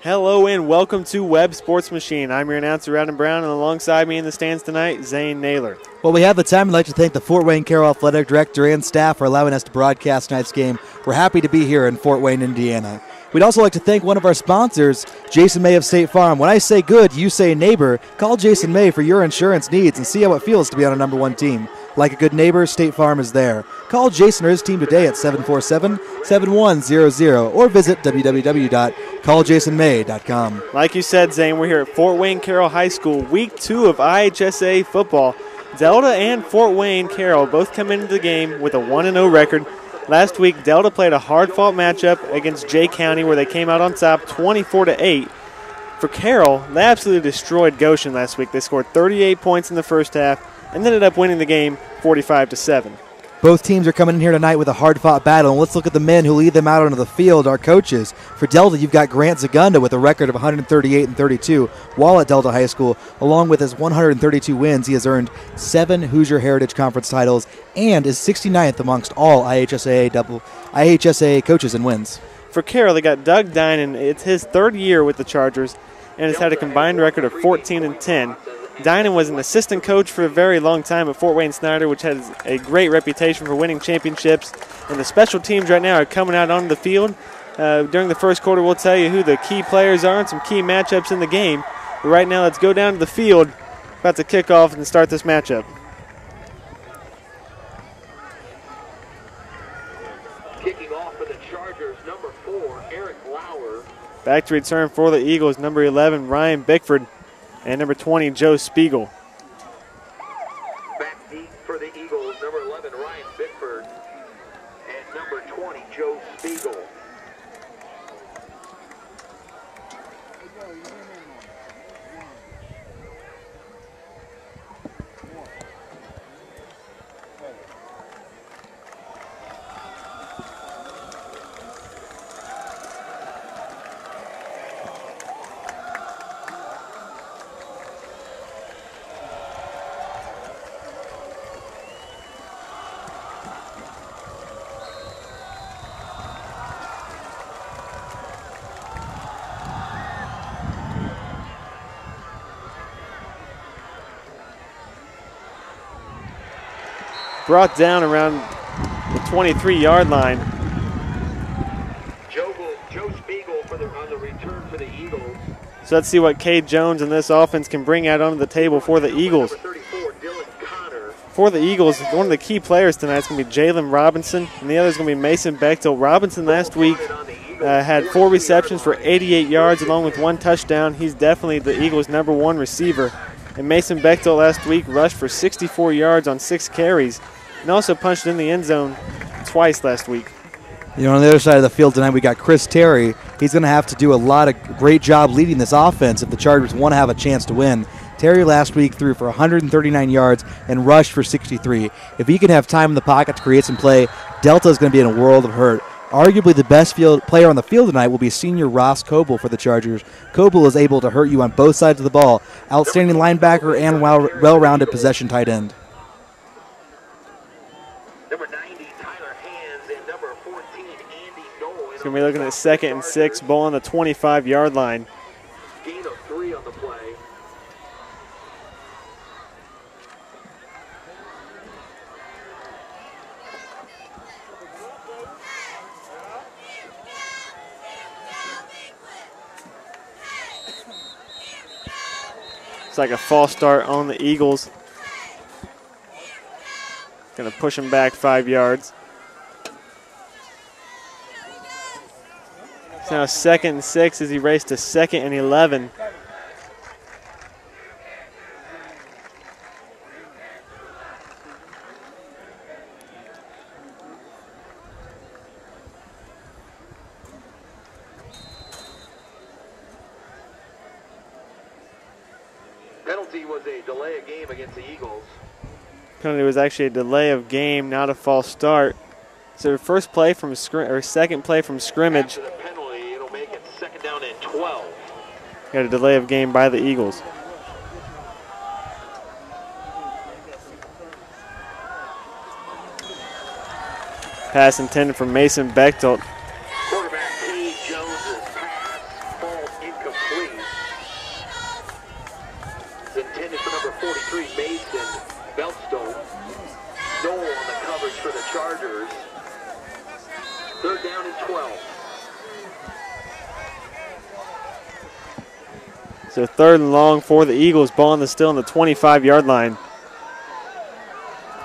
Hello and welcome to Webb Sports Machine. I'm your announcer, Adam Brown, and alongside me in the stands tonight, Zane Naylor. Well, we have the time. I'd like to thank the Fort Wayne Carroll Athletic Director and staff for allowing us to broadcast tonight's game. We're happy to be here in Fort Wayne, Indiana. We'd also like to thank one of our sponsors, Jason May of State Farm. When I say good, you say neighbor. Call Jason May for your insurance needs and see how it feels to be on a number one team. Like a good neighbor, State Farm is there. Call Jason or his team today at 747-7100 or visit www.calljasonmay.com. Like you said, Zane, we're here at Fort Wayne Carroll High School, week 2 of IHSA football. Delta and Fort Wayne Carroll both come into the game with a 1-0 record. Last week, Delta played a hard-fought matchup against Jay County where they came out on top 24-8. For Carroll, they absolutely destroyed Goshen last week. They scored 38 points in the first half and ended up winning the game 45-7. Both teams are coming in here tonight with a hard-fought battle, and let's look at the men who lead them out onto the field, our coaches. For Delta, you've got Grant Zagunda with a record of 138-32 while at Delta High School. Along with his 132 wins, he has earned 7 Hoosier Heritage Conference titles and is 69th amongst all IHSA coaches in wins. For Carroll, they got Doug Dinan. It's his 3rd year with the Chargers and has had a combined record of 14-10. Dinan was an assistant coach for a very long time at Fort Wayne Snyder, which has a great reputation for winning championships. And the special teams right now are coming out onto the field. During the first quarter, we'll tell you who the key players are and some key matchups in the game. But right now, let's go down to the field. About to kick off and start this matchup. Kicking off for the Chargers, number 4, Eric Lauer. Back to return for the Eagles, number 11, Ryan Bickford. And number 20, Joe Spiegel. Back deep for the Eagles, number 11, Ryan Bickford. And number 20, Joe Spiegel. Brought down around the 23-yard line. Joe Spiegel on the return for the Eagles. So let's see what Cade Jones and this offense can bring out onto the table for the Eagles. Number 34, Dylan Connor. For the Eagles, one of the key players tonight is going to be Jalen Robinson, and the other is going to be Mason Bechtel. Robinson last week had 4 receptions for 88 yards along with 1 touchdown. He's definitely the Eagles' number 1 receiver. And Mason Bechtel last week rushed for 64 yards on 6 carries and also punched in the end zone twice last week. You know, on the other side of the field tonight, we got Chris Terry. He's going to have to do a lot of great job leading this offense if the Chargers want to have a chance to win. Terry last week threw for 139 yards and rushed for 63. If he can have time in the pocket to create some play, Delta is going to be in a world of hurt. Arguably the best player on the field tonight will be senior Ross Coble for the Chargers. Coble is able to hurt you on both sides of the ball. Outstanding linebacker and well-rounded possession tight end. Number 90, Tyler Hands, and number 14, Andy Noel. He's going to be looking at 2nd and 6, ball on the 25-yard line. Gain of 3 on the play. It's like a false start on the Eagles. Going to push him back 5 yards. It's now 2nd and 6 as he raced to 2nd and 11. Penalty was a delay of game against the Eagles. Penalty was actually a delay of game, not a false start. So first play from second play from scrimmage. After the penalty, it'll make it 2nd down and 12. Got a delay of game by the Eagles. Pass intended for Mason Bechtel. Quarterback Cade Jones' pass falls incomplete. It's intended for number 43, Mason Beltstone. Noel on the coverage for the Chargers. 3rd down and 12. So 3rd and long for the Eagles. Ball still on the 25-yard line.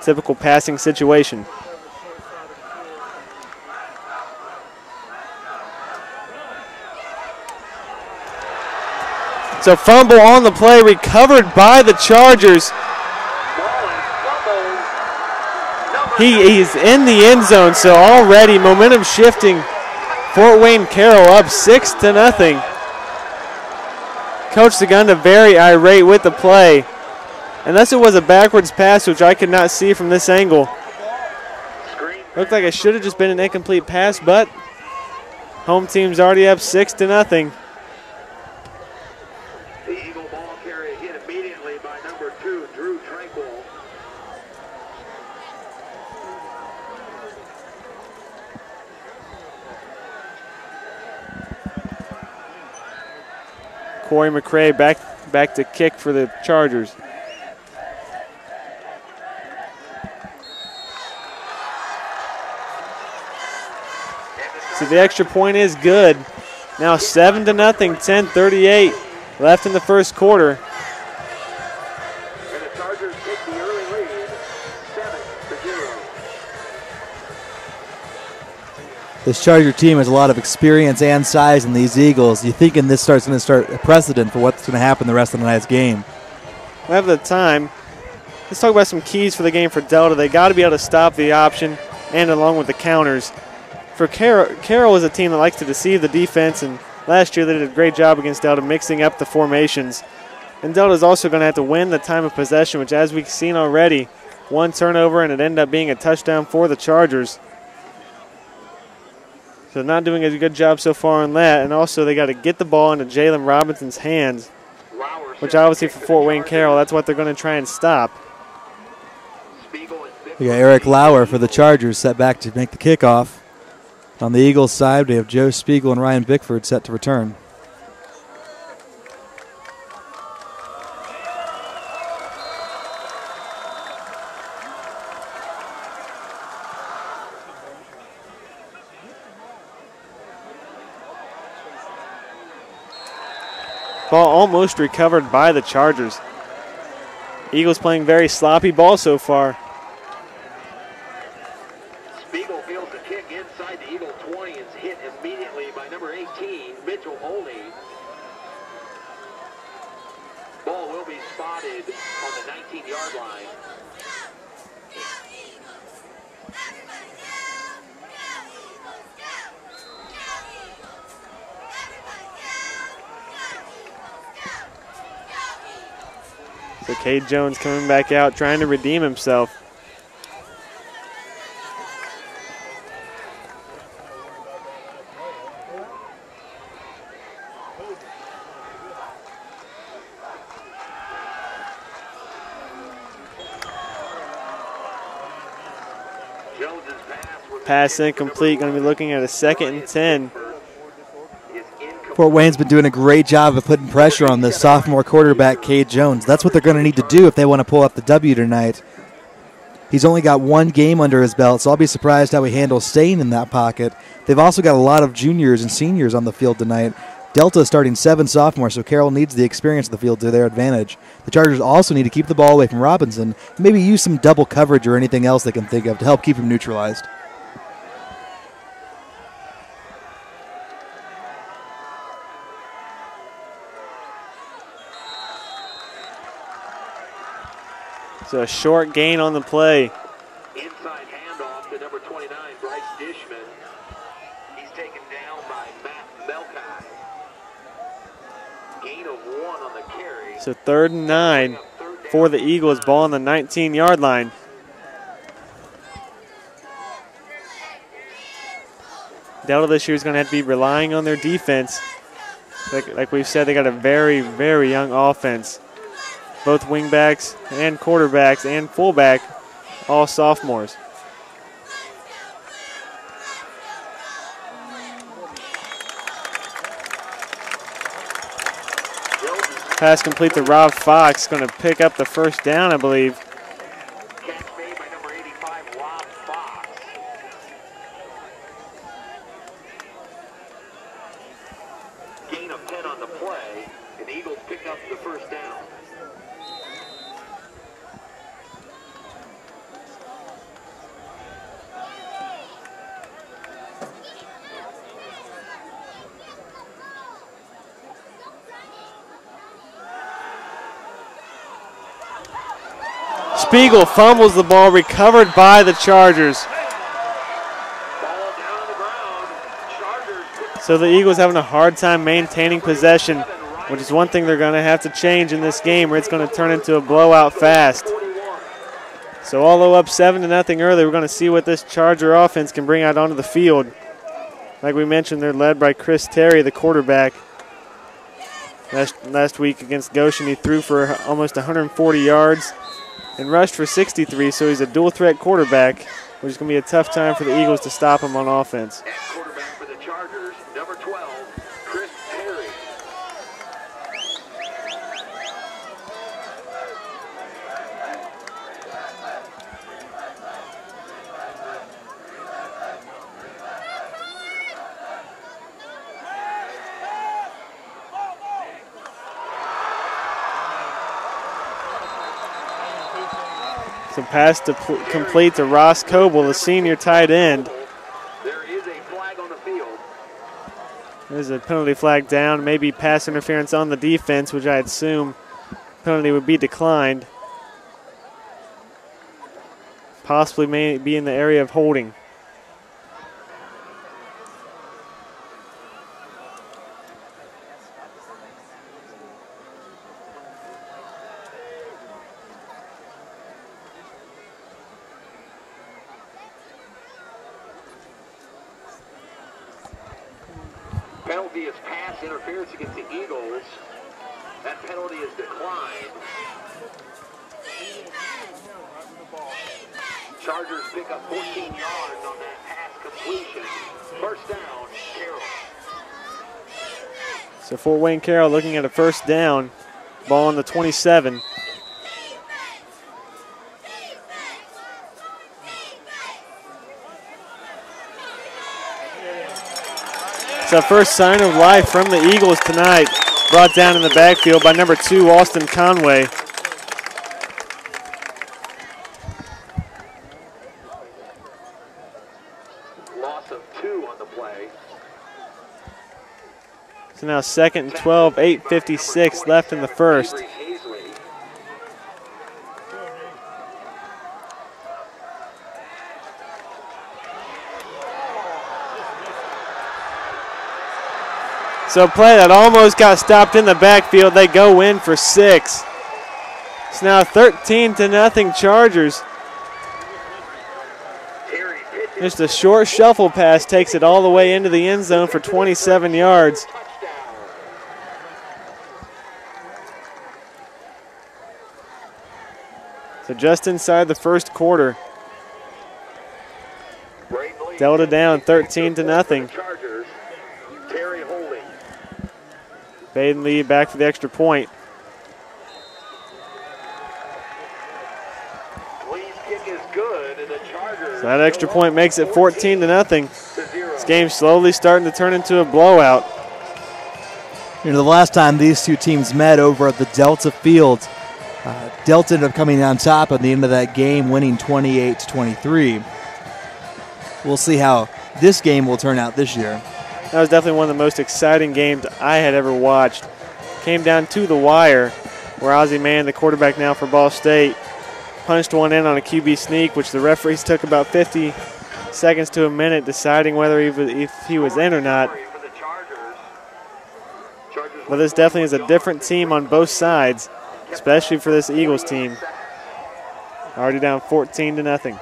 Typical passing situation. So fumble on the play, recovered by the Chargers. He's in the end zone, so already momentum shifting. Fort Wayne Carroll up 6-0. Coach Sagunda very irate with the play. Unless it was a backwards pass, which I could not see from this angle. Looked like it should have just been an incomplete pass, but home team's already up 6-0. The Eagle ball carrier hit immediately by number 2, Drew Tranquil. Corey McRae back to kick for the Chargers. So the extra point is good. Now 7-0, 10:38 left in the first quarter. And the Chargers take the early lead, 7-0. This Charger team has a lot of experience and size in these Eagles. You thinking this starts going to start a precedent for what's going to happen the rest of the night's game? We have the time. Let's talk about some keys for the game for Delta. They got to be able to stop the option and along with the counters. For Carroll is a team that likes to deceive the defense, and last year they did a great job against Delta mixing up the formations. And Delta is also going to have to win the time of possession, which as we've seen already, 1 turnover and it ended up being a touchdown for the Chargers. So not doing a good job so far on that, and also they got to get the ball into Jalen Robinson's hands, which obviously for Fort Wayne Carroll, that's what they're going to try and stop. We got Eric Lauer for the Chargers set back to make the kickoff. On the Eagles side, we have Joe Spiegel and Ryan Bickford set to return. Ball almost recovered by the Chargers. Eagles playing very sloppy ball so far. Spiegel fields a kick inside the Eagle 20 and is hit immediately by number 18, Mitchell Olney. Ball will be spotted on the 19-yard line. So Cade Jones coming back out, trying to redeem himself. Pass incomplete, going to be looking at a 2nd and 10. Fort Wayne's been doing a great job of putting pressure on the sophomore quarterback, Cade Jones. That's what they're going to need to do if they want to pull up the W tonight. He's only got 1 game under his belt, so I'll be surprised how he handles staying in that pocket. They've also got a lot of juniors and seniors on the field tonight. Delta is starting 7 sophomores, so Carroll needs the experience of the field to their advantage. The Chargers also need to keep the ball away from Robinson, and maybe use some double coverage or anything else they can think of to help keep him neutralized. So a short gain on the play. Inside handoff to number 29, Bryce Dishman. He's taken down by Matt Melkai. Gain of 1 on the carry. So 3rd and 9 for the Eagles. Ball on the 19-yard line. Delta this year is going to have to be relying on their defense. Like we've said, they got a very, very young offense. Both wingbacks and quarterbacks and fullback, all sophomores. Pass complete to Rob Fox, going to pick up the first down, I believe. Catch made by number 85, Rob Fox. Gain of 10 on the play, and the Eagles pick up the first down. Spiegel fumbles the ball, recovered by the Chargers. Ball down on the ground. Chargers. So the Eagles having a hard time maintaining possession, which is one thing they're going to have to change in this game, or it's going to turn into a blowout fast. So although up 7-0 early, we're going to see what this Charger offense can bring out onto the field. Like we mentioned, they're led by Chris Terry, the quarterback. Last week against Goshen, he threw for almost 140 yards and rushed for 63, so he's a dual-threat quarterback, which is going to be a tough time for the Eagles to stop him on offense. And quarterback for the Chargers, number 12, Chris Terry. So pass to complete to Ross Coble, the senior tight end. There is a flag on the field. There's a penalty flag down, maybe pass interference on the defense, which I assume penalty would be declined. Possibly may be in the area of holding. Penalty is pass interference against the Eagles. That penalty is declined. Chargers pick up 14 yards on that pass completion. First down, Carroll. So Fort Wayne Carroll looking at a first down. Ball on the 27. It's a first sign of life from the Eagles tonight. Brought down in the backfield by number 2, Austin Conway. Loss of 2 on the play. So now 2nd and 12, 8:56 left in the first. So a play that almost got stopped in the backfield. They go in for 6. It's now 13-0 Chargers. Just a short shuffle pass takes it all the way into the end zone for 27 yards. So just inside the first quarter. Delta down 13-0. Baden lead back for the extra point. So that extra point makes it 14-0. This game's slowly starting to turn into a blowout. You know, the last time these two teams met over at the Delta Field, Delta ended up coming on top at the end of that game, winning 28-23. We'll see how this game will turn out this year. That was definitely one of the most exciting games I had ever watched. Came down to the wire where Ozzie Mann, the quarterback now for Ball State, punched one in on a QB sneak, which the referees took about 50 seconds to a minute deciding whether if he was in or not. But this definitely is a different team on both sides, especially for this Eagles team. Already down 14-0.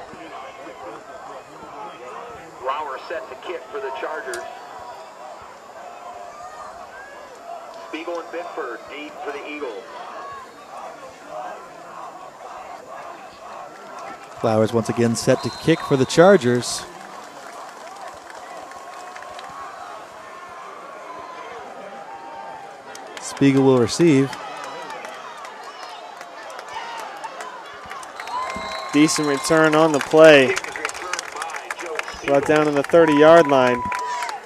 Lauer set to kick for the Chargers. Spiegel and Bickford deep for the Eagles. Flowers once again set to kick for the Chargers. Spiegel will receive. Decent return on the play. Brought down on the 30-yard line.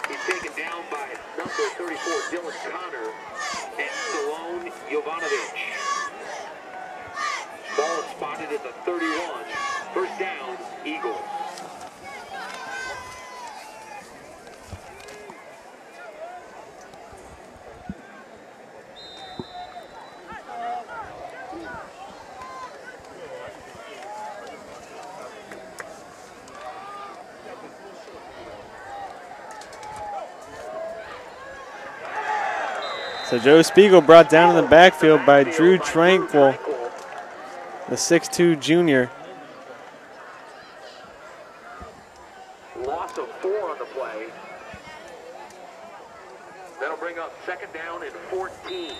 He's taken down by number 34, Dylan Connor, and Stallone Jovanovic. Ball is spotted at the 31. First down, Eagles. So Joe Spiegel brought down in the backfield by Drew Tranquil, the 6'2 junior. Loss of 4 on the play. That'll bring up second down and 14.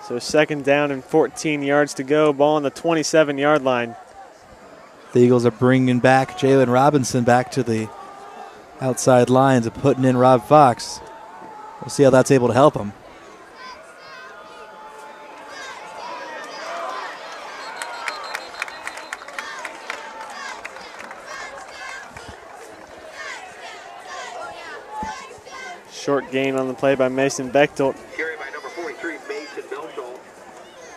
So second down and 14 yards to go. Ball on the 27-yard line. The Eagles are bringing back Jalen Robinson back to the outside lines and putting in Rob Fox. We'll see how that's able to help him. Short gain on the play by Mason Bechtold. Carried by number 43, Mason Bechtold.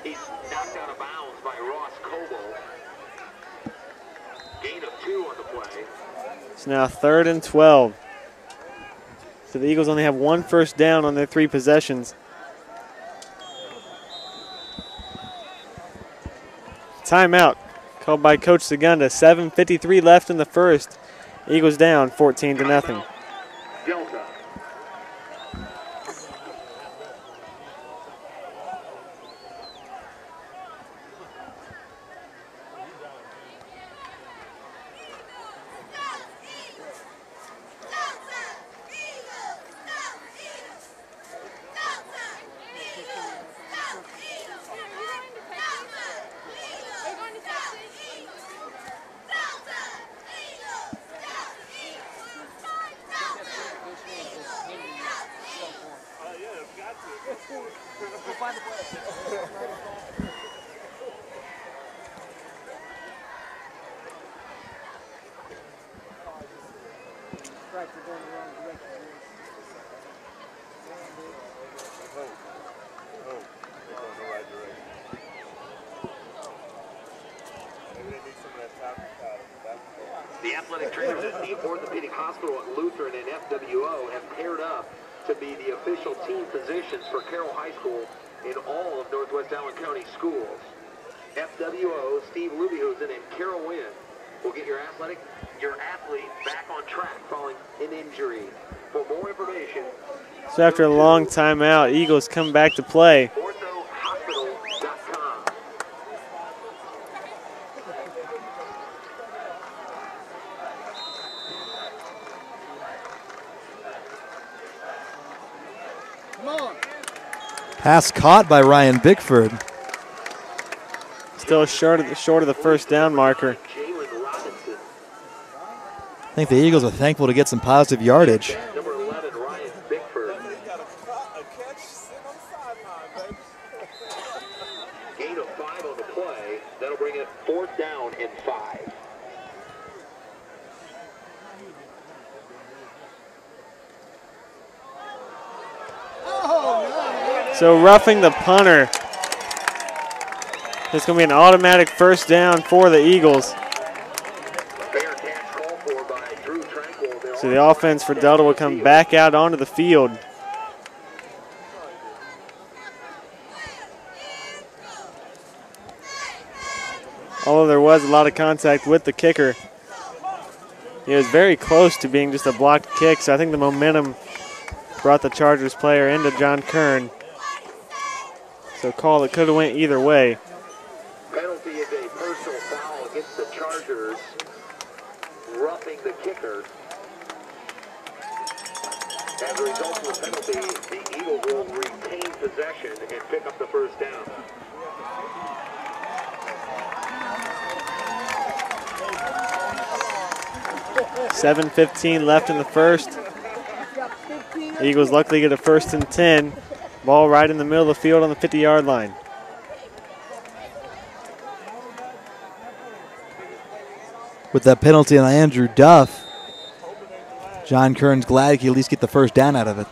He's knocked out of bounds by Ross Coble. Gain of 2 on the play. It's now 3rd and 12. So the Eagles only have 1 first down on their 3 possessions. Timeout called by Coach Segunda. 7:53 left in the first. Eagles down 14-0. Delta. The athletic trainers at the Orthopedic Hospital at Lutheran and FWO have paired up to be the official team physicians for Carroll High School in all of Northwest Allen County schools. FWO, Steve Lubyhusen and Carroll Wynn will get your athlete back on track following an injury. For more information, So after a long timeout, Eagles come back to play. orthohospital.com. Pass caught by Ryan Bickford. Still short of the first down marker. Jalen Robinson. I think the Eagles are thankful to get some positive yardage. Number 11, Ryan Bickford. Gain of 5 on the play. That'll bring it 4th down and 5. So roughing the punter. It's going to be an automatic first down for the Eagles. Fair catch called for by Drew Tranquil. So the offense for Delta will come back out onto the field. Although there was a lot of contact with the kicker, he was very close to being just a blocked kick, so I think the momentum brought the Chargers player into John Kern. So a call that could have went either way. Penalty is a personal foul against the Chargers, roughing the kicker. As a result of the penalty, the Eagles will retain possession and pick up the first down. $7:15 left in the first. Eagles luckily get a 1st and 10. Ball right in the middle of the field on the 50-yard line. with that penalty on Andrew Duff. John Kern's glad he can at least get the first down out of it.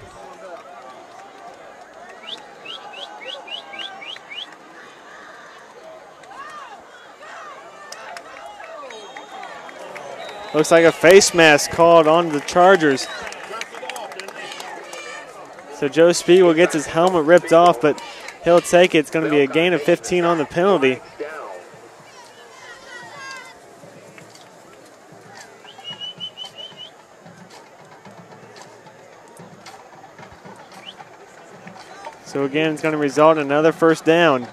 Looks like a face mask called on the Chargers. So Joe Spiegel gets his helmet ripped off, but he'll take it. It's going to be a gain of 15 on the penalty. So again, it's going to result in another first down.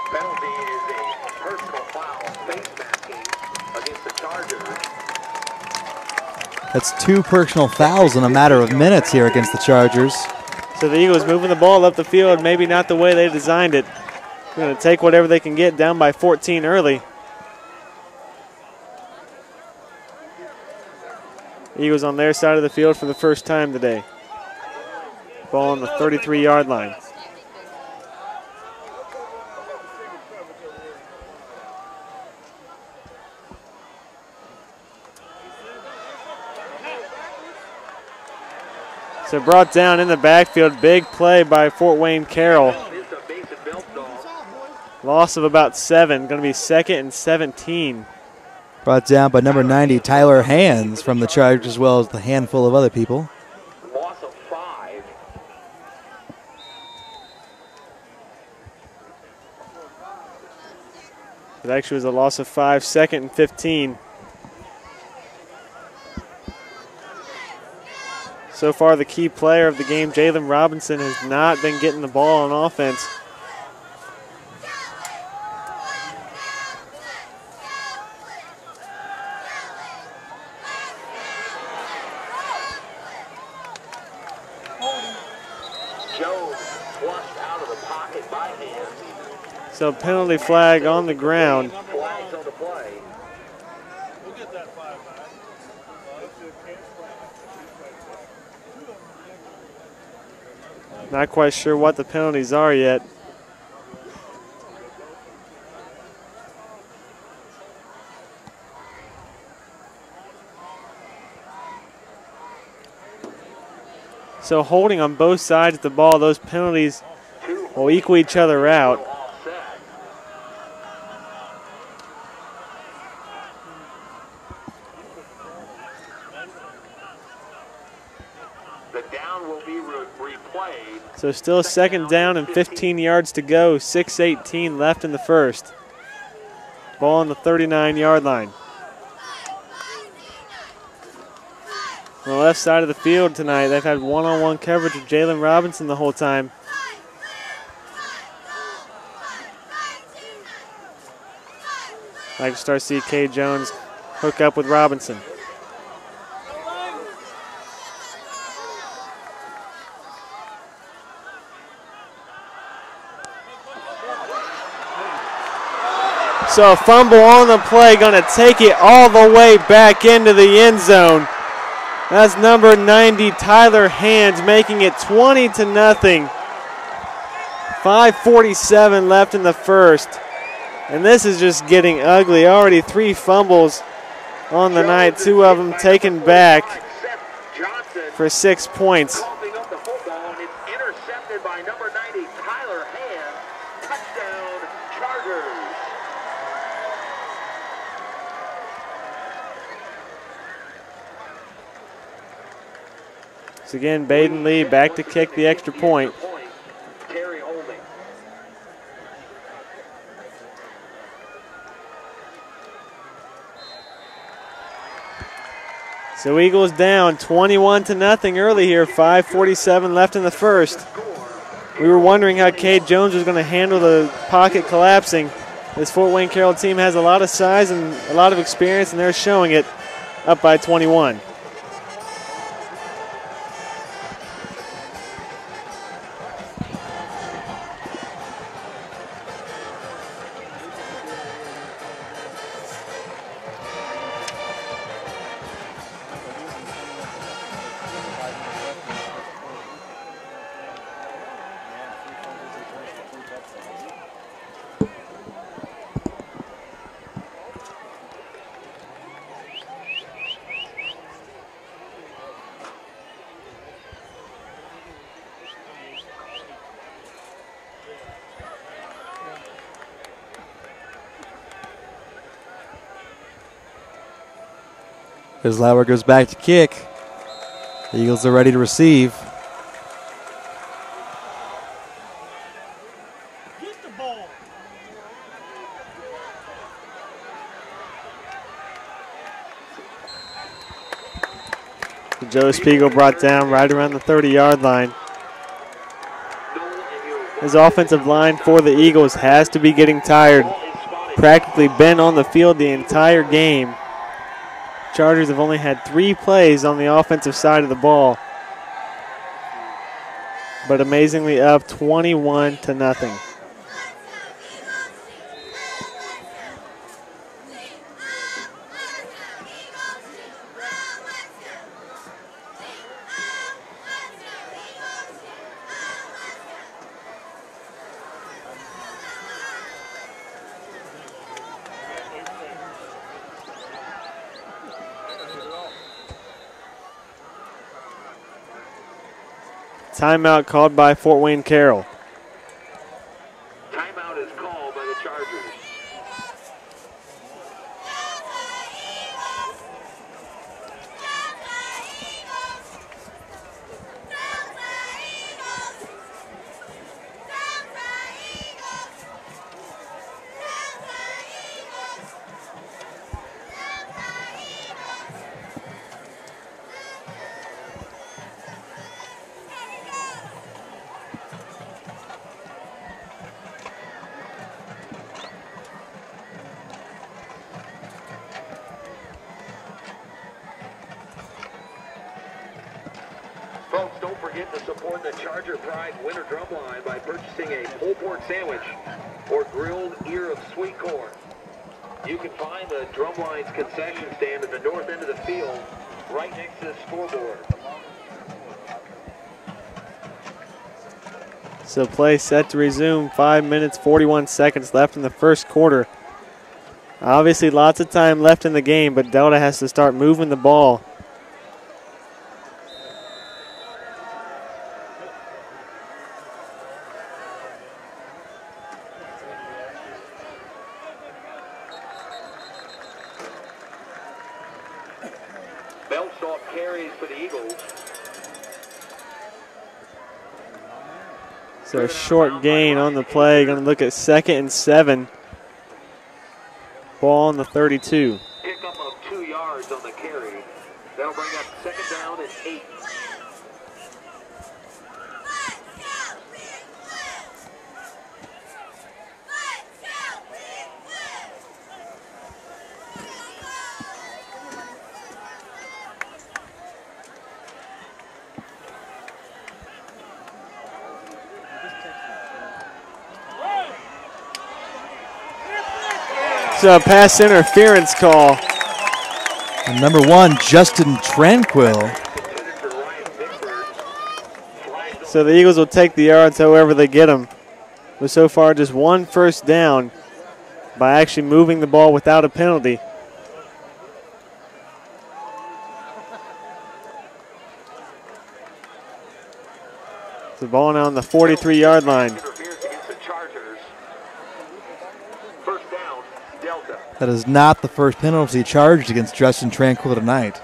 Penalty is a personal foul, face masking against the Chargers. That's 2 personal fouls in a matter of minutes here against the Chargers. So the Eagles moving the ball up the field, maybe not the way they designed it. They're going to take whatever they can get, down by 14 early. Eagles on their side of the field for the first time today. Ball on the 33-yard line. So brought down in the backfield, big play by Fort Wayne Carroll. Loss of about 7, going to be 2nd and 17. Brought down by number 90, Tyler Hands from the Chargers, as well as the handful of other people. Loss of 5. It actually was a loss of 5, 2nd and 15. So far, the key player of the game, Jalen Robinson, has not been getting the ball on offense. Jones flushed out of the pocket by Hands. So penalty flag on the ground. Flags on the play. Not quite sure what the penalties are yet. So holding on both sides of the ball, those penalties will equal each other out. The down will be replayed. So still 2nd down and 15 yards to go, 6:18 left in the first. Ball on the 39-yard line. On the left side of the field tonight, they've had one-on-one coverage of Jalen Robinson the whole time. I can start to see K. Jones hook up with Robinson. So a fumble on the play, going to take it all the way back into the end zone. That's number 90, Tyler Hands, making it 20-0. 5:47 left in the first. And this is just getting ugly. Already 3 fumbles on the night, 2 of them taken back for 6 points. Coughing up the football, and it's intercepted by number 90, Tyler Hands. Touchdown, Chargers. So again, Baden Lee back to kick the extra point. Terry holding. So Eagles down 21-0 early here, 5:47 left in the first. We were wondering how Cade Jones was going to handle the pocket collapsing. This Fort Wayne Carroll team has a lot of size and a lot of experience, and they're showing it, up by 21. As Lauer goes back to kick. The Eagles are ready to receive. Joe Spiegel brought down right around the 30-yard line. His offensive line for the Eagles has to be getting tired. Practically been on the field the entire game. Chargers have only had 3 plays on the offensive side of the ball, but amazingly up 21-0. Timeout called by Fort Wayne Carroll. Timeout is called by the Chargers. Folks, don't forget to support the Charger Pride Winter Drumline by purchasing a pulled pork sandwich or grilled ear of sweet corn. You can find the Drumline's concession stand at the north end of the field, right next to the scoreboard. So play set to resume. 5 minutes, 41 seconds left in the first quarter. Obviously lots of time left in the game, but Delta has to start moving the ball. Belstoff carries for the Eagles. So a short gain on the play. Going to look at 2nd and 7. Ball on the 32. Pickup of 2 yards on the carry. That'll bring up 2nd down and 8. So a pass interference call. And number 1, Justin Tranquil. So the Eagles will take the yards however they get them. But so far just 1 first down by actually moving the ball without a penalty. The ball now on the 43-yard line. That is not the first penalty charged against Justin Tranquil tonight.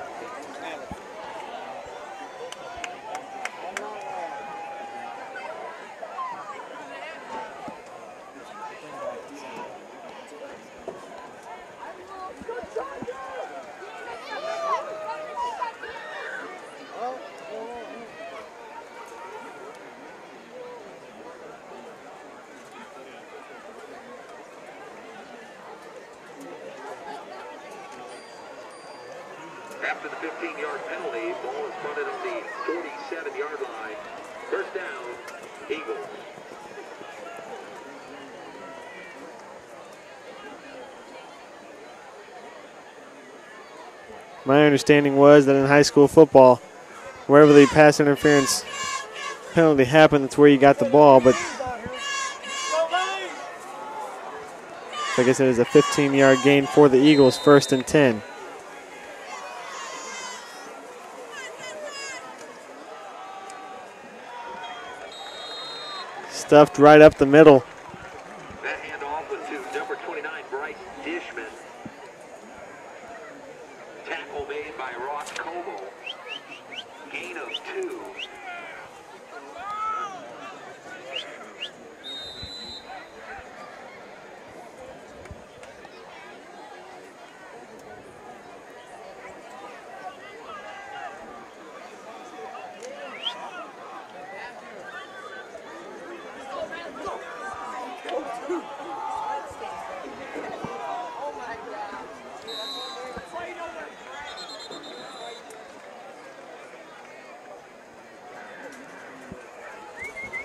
After the 15-yard penalty, ball is punted on the 47-yard line. First down, Eagles. My understanding was that in high school football, wherever the pass interference penalty happened, that's where you got the ball. But like I said, it's a 15-yard gain for the Eagles, 1st and 10. Stuffed right up the middle. That handoff was to number 29, Bryce Dishman. Tackle made by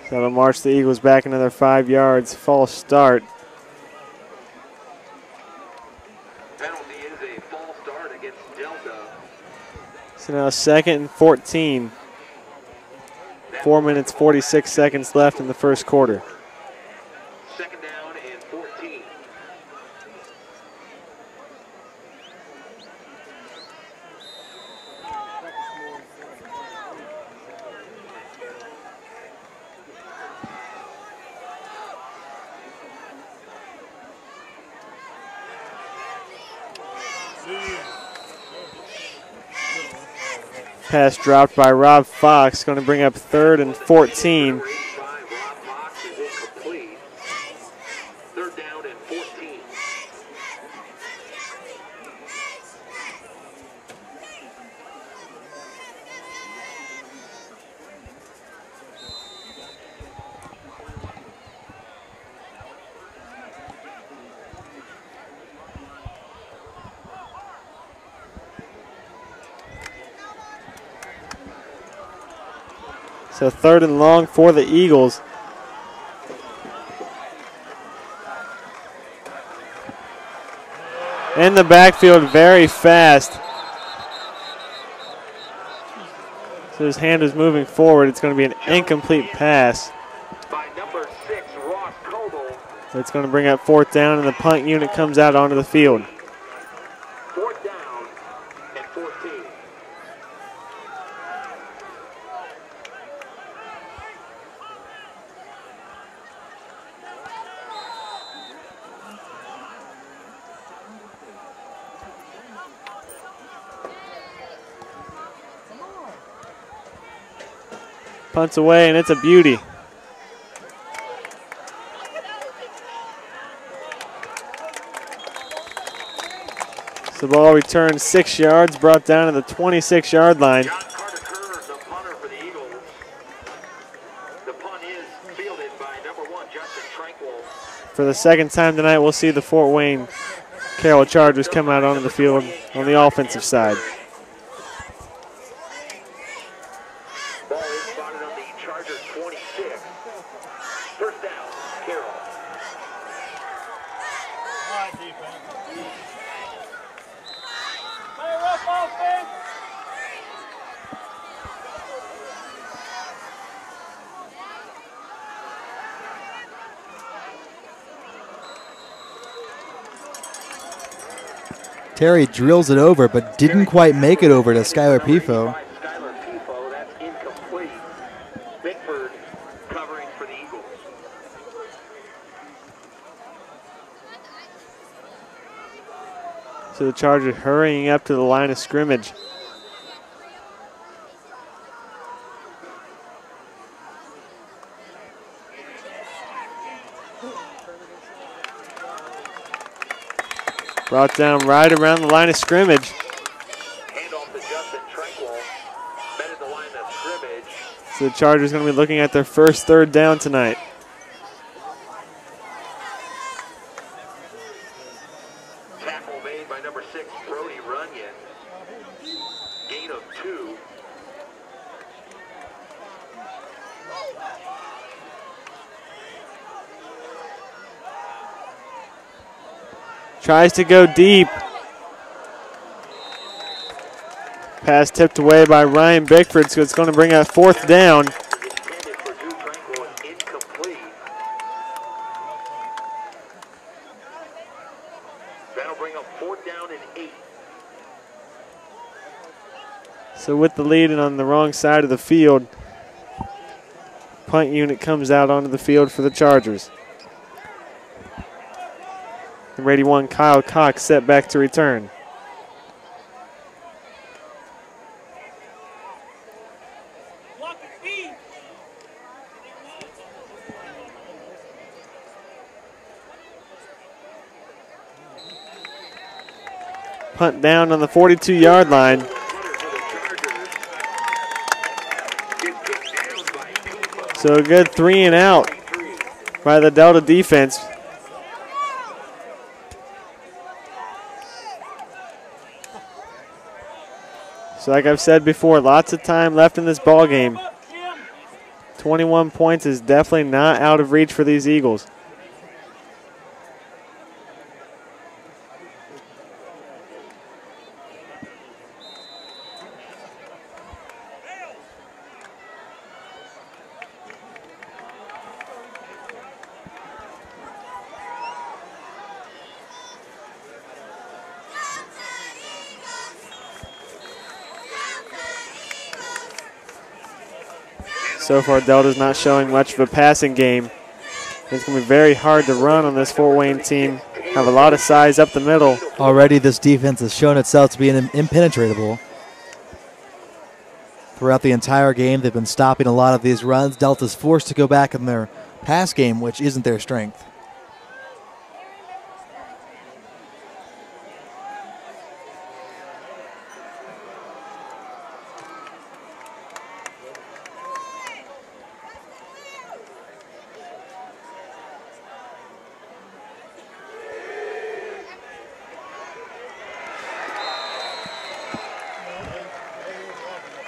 So that'll march the Eagles back another 5 yards. False start. Penalty is a false start against Delta. So now 2nd and 14. 4 minutes, 46 seconds left in the first quarter. 2nd down and 14. Pass dropped by Rob Fox, going to bring up 3rd and 14. Rob Fox is incomplete. 3rd down and 14. So 3rd and long for the Eagles. In the backfield, very fast. So his hand is moving forward. It's going to be an incomplete pass. By number 6, Ross Coble. It's going to bring up 4th down, and the punt unit comes out onto the field. 4th down and 14. Punts away, and it's a beauty. So the ball returned 6 yards, brought down to the 26-yard line. John Carter Kerr, the punter for the Eagles. The punt is fielded by number 1, Justin Tranquil. For the 2nd time tonight, we'll see the Fort Wayne Carroll Chargers come out onto the field on the offensive side. Ball is spotted on the Chargers 26. 1st down, Carroll. Terry drills it over, but didn't quite make it over to Skylar Pifo. Skylar Pifo, that's incomplete. Bickford covering for the Eagles. So the Chargers hurrying up to the line of scrimmage. Brought down right around the line of scrimmage. Handoff to Justin Tranquil. Men at the line of scrimmage. So the Chargers going to be looking at their first 3rd down tonight. Tackle made by number 6, Brody Runyon. Gain of 2. Tries to go deep. Pass tipped away by Ryan Bickford, so it's going to bring a 4th down. Intended for Drew Tranquil, incomplete. That'll bring up 4th down and 8. So with the lead and on the wrong side of the field, punt unit comes out onto the field for the Chargers. Number 81, Kyle Cox, set back to return. Punt down on the 42-yard line. So a good 3 and out by the Delta defense. So like I've said before, lots of time left in this ball game. 21 points is definitely not out of reach for these Eagles. So far, Delta's not showing much of a passing game. It's going to be very hard to run on this Fort Wayne team. Have a lot of size up the middle. Already this defense has shown itself to be impenetrable. Throughout the entire game, they've been stopping a lot of these runs. Delta's forced to go back in their pass game, which isn't their strength.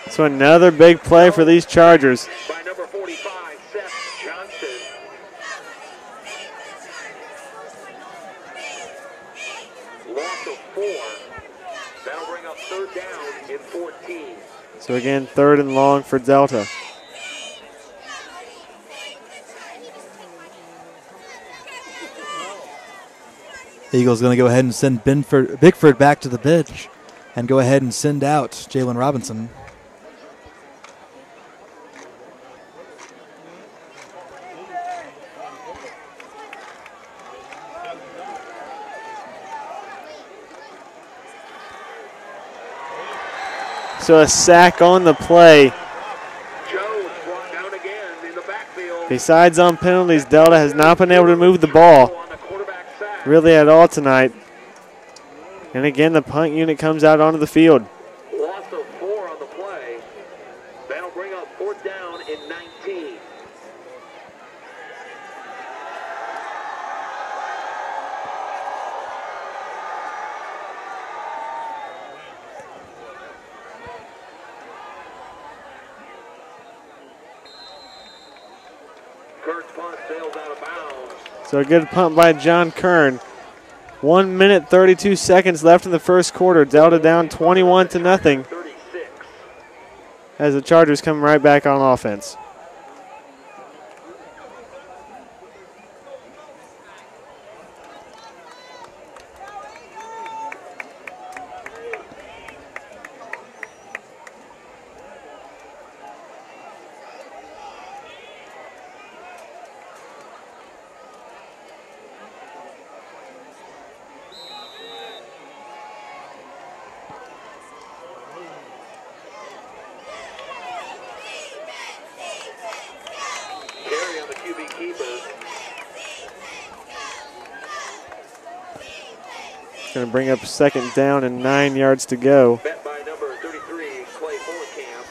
So another big play for these Chargers. By number 45, Seth Johnson. Loss of 4. That'll bring up 3rd down in 14. So again, 3rd and long for Delta. Eagles going to go ahead and send Bickford back to the bench and go ahead and send out Jalen Robinson. So a sack on the play. Jones brought down again in the backfield. Besides on penalties, Delta has not been able to move the ball On the quarterback sack. really at all tonight. And again, the punt unit comes out onto the field. Loss of 4 on the play. That'll bring up 4th down in 19. Kurt's punt sails out of bounds. So a good punt by John Kern. 1 minute, 32 seconds left in the first quarter. Delta down 21-0 36. as the Chargers come right back on offense. Carry on the QB keeper. Going to bring up 2nd down and 9 yards to go. Bet by number 33, Clay Hollenkamp.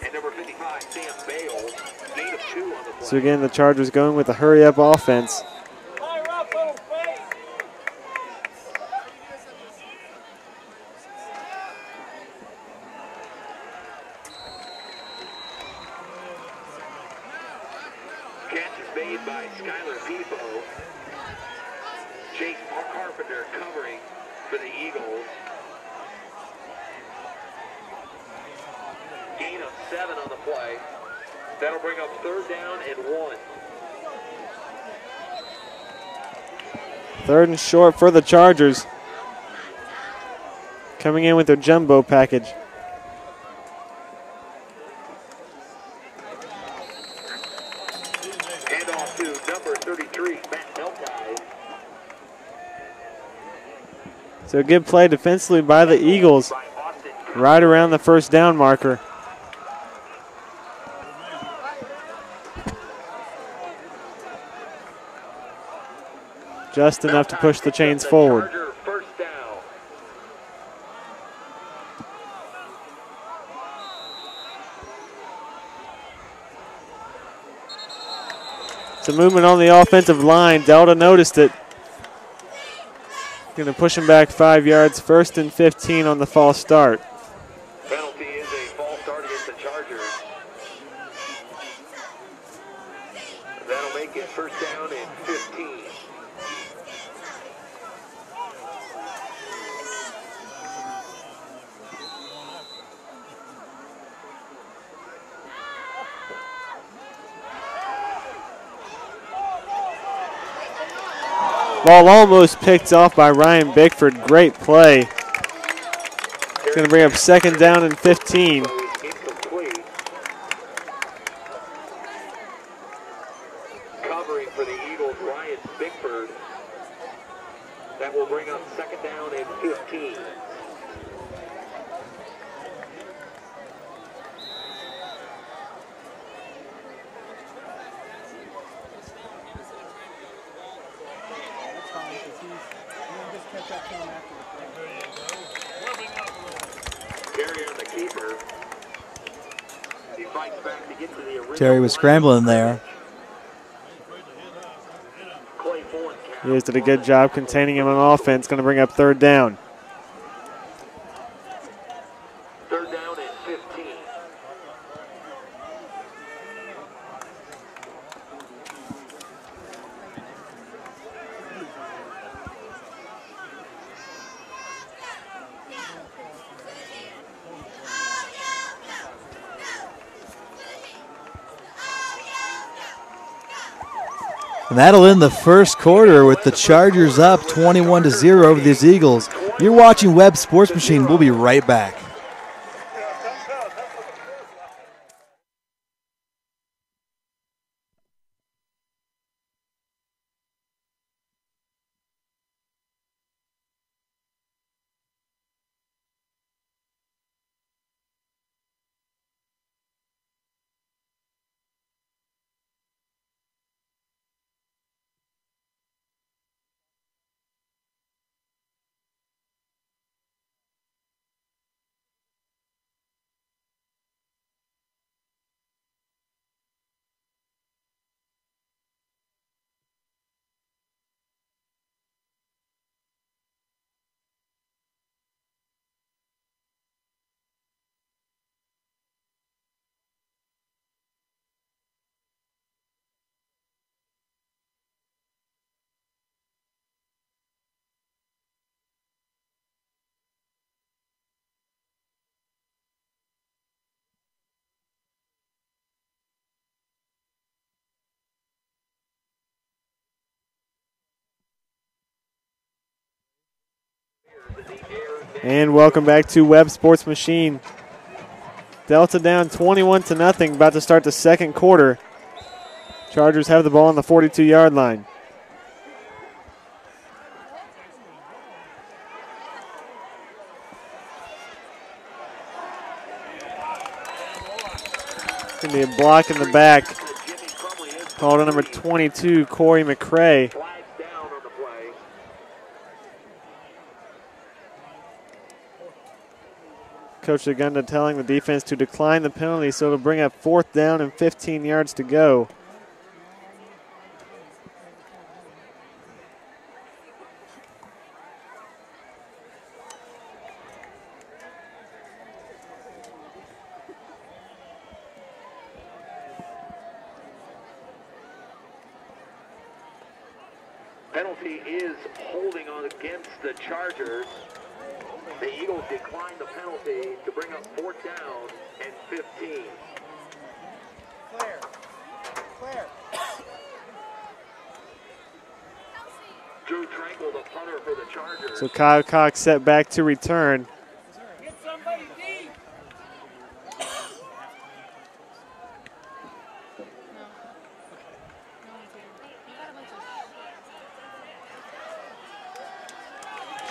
And number 55, Sam Bales. Gain of 2 on the play. So again, the Chargers going with a hurry-up offense. Catch is made by Skylar Pifo. Chase Carpenter covering for the Eagles. Gain of 7 on the play. That'll bring up 3rd down and 1. 3rd and short for the Chargers. Coming in with their jumbo package. Hand off to number 33, Matt Delkai. So a good play defensively by the Eagles By Austin. right around the 1st down marker. Just enough to push the chains forward. Charger first down. It's a movement on the offensive line. Delta noticed it. Going to push him back 5 yards. 1st and 15 on the false start. Penalty is a false start against the Chargers. That'll make it first down and 15. Ball almost picked off by Ryan Bickford. Great play. It's going to bring up second down and 15. Incomplete. Covering for the Eagles, Ryan Bickford. That will bring up second down and 15. Terry was scrambling there. He just did a good job containing him on offense. Going to bring up third down. Third down and 15. And that'll end the first quarter with the Chargers up 21-0 over these Eagles. You're watching Webb Sports Machine. We'll be right back. And welcome back to Webb Sports Machine. Delta down 21-0, about to start the second quarter. Chargers have the ball on the 42-yard line. It's going to be a block in the back. Called to number 22, Corey McCray. Coach Agunda telling the defense to decline the penalty, so it'll bring up fourth down and 15 yards to go. Penalty is holding on against the Chargers. The Eagles decline the penalty to bring up fourth down and 15. Clear. Drew Tranquil, the punter for the Chargers. So Kyle Cox set back to return. Get somebody deep.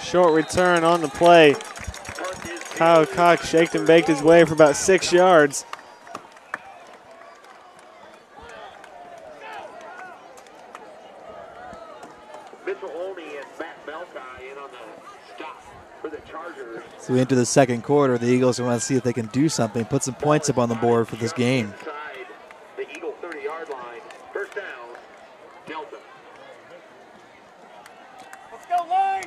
Short return on the play. Kyle Cox shaked and baked his way for about 6 yards. Mitchell Olney and Matt Melkai in on the stop for the Chargers. So we enter the second quarter. The Eagles want to see if they can do something, put some points up on the board for this game. Inside the Eagle 30-yard line. First down, Delta. Let's go, line.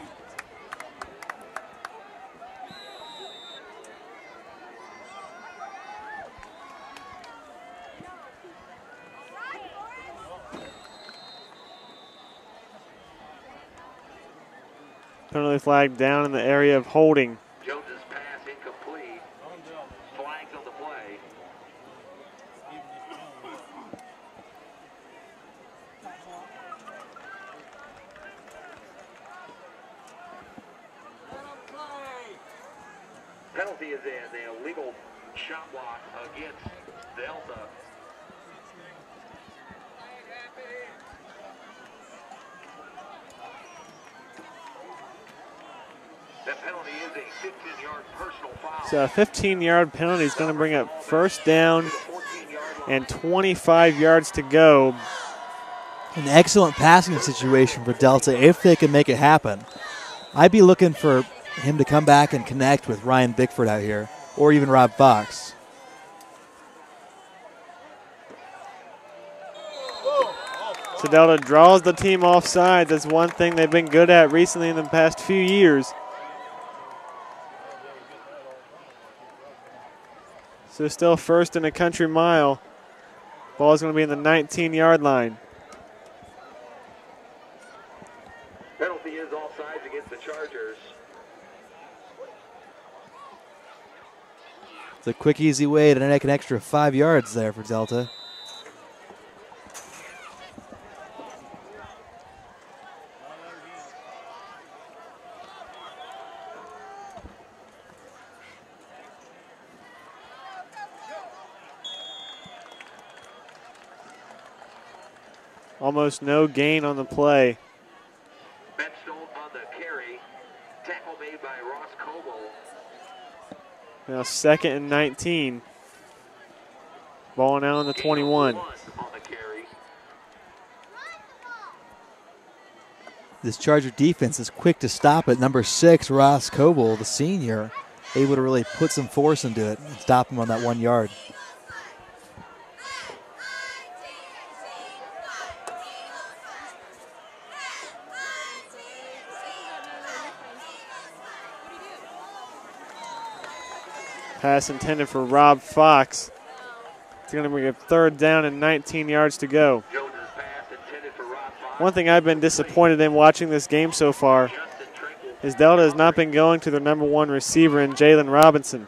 Penalty flag down in the area of holding. Jones's pass incomplete. Flags on the play. Penalty is an illegal shot block against Delta. That penalty is a 15-yard personal foul. So a 15-yard penalty is going to bring up first down and 25 yards to go. An excellent passing situation for Delta if they can make it happen. I'd be looking for him to come back and connect with Ryan Bickford out here, or even Rob Fox. So Delta draws the team offside. That's one thing they've been good at recently in the past few years. So still first in a country mile. Ball's going to be in the 19-yard line. Penalty is offsides against the Chargers. It's a quick, easy way to make an extra 5 yards there for Delta. Almost no gain on the play. Benstone on the carry. Tackle made by Ross Coble. Now 2nd and 19. Ball now on the 21. On the carry. This Charger defense is quick to stop it. Number 6, Ross Coble, the senior, able to really put some force into it and stop him on that 1 yard. Pass intended for Rob Fox. It's going to bring a 3rd down and 19 yards to go. Jones's pass intended for Rob Fox. One thing I've been disappointed in watching this game so far is Delta has not been going to their number 1 receiver in Jalen Robinson.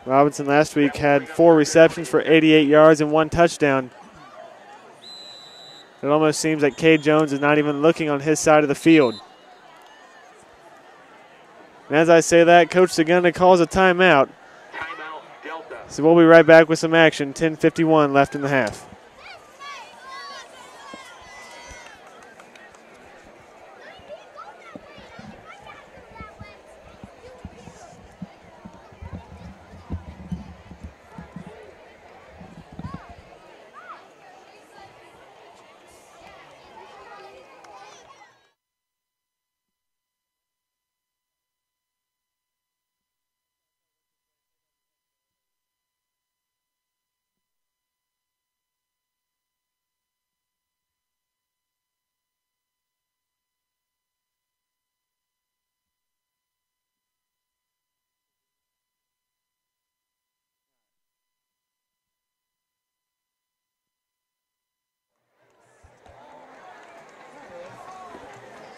Robinson last week had 4 receptions for 88 yards and 1 touchdown. It almost seems like Cade Jones is not even looking on his side of the field. And as I say that, Coach Segunda calls a timeout. Timeout, Delta. So we'll be right back with some action. 10:51 left in the half.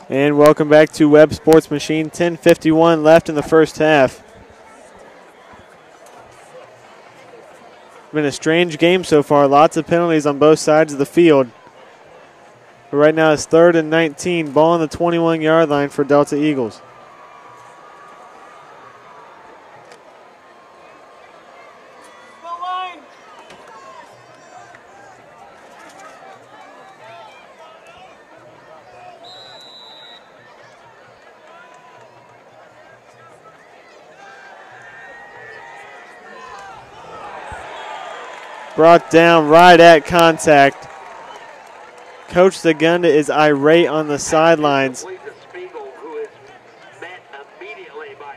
And welcome back to Webb Sports Machine. 10:51 left in the first half. Been a strange game so far. Lots of penalties on both sides of the field. But right now it's 3rd and 19. Ball on the 21-yard line for Delta Eagles. Go line. Brought down right at contact. Coach Segunda is irate on the sidelines.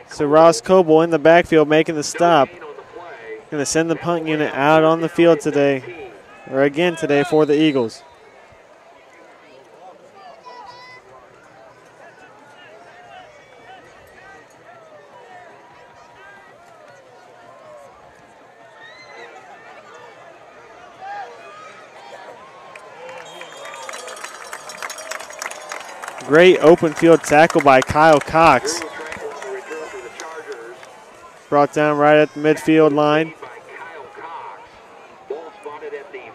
So Ross Coble in the backfield making the stop. Going to send the punt unit out on the field today, or again today for the Eagles. Great open field tackle by Kyle Cox. Brought down right at the midfield line.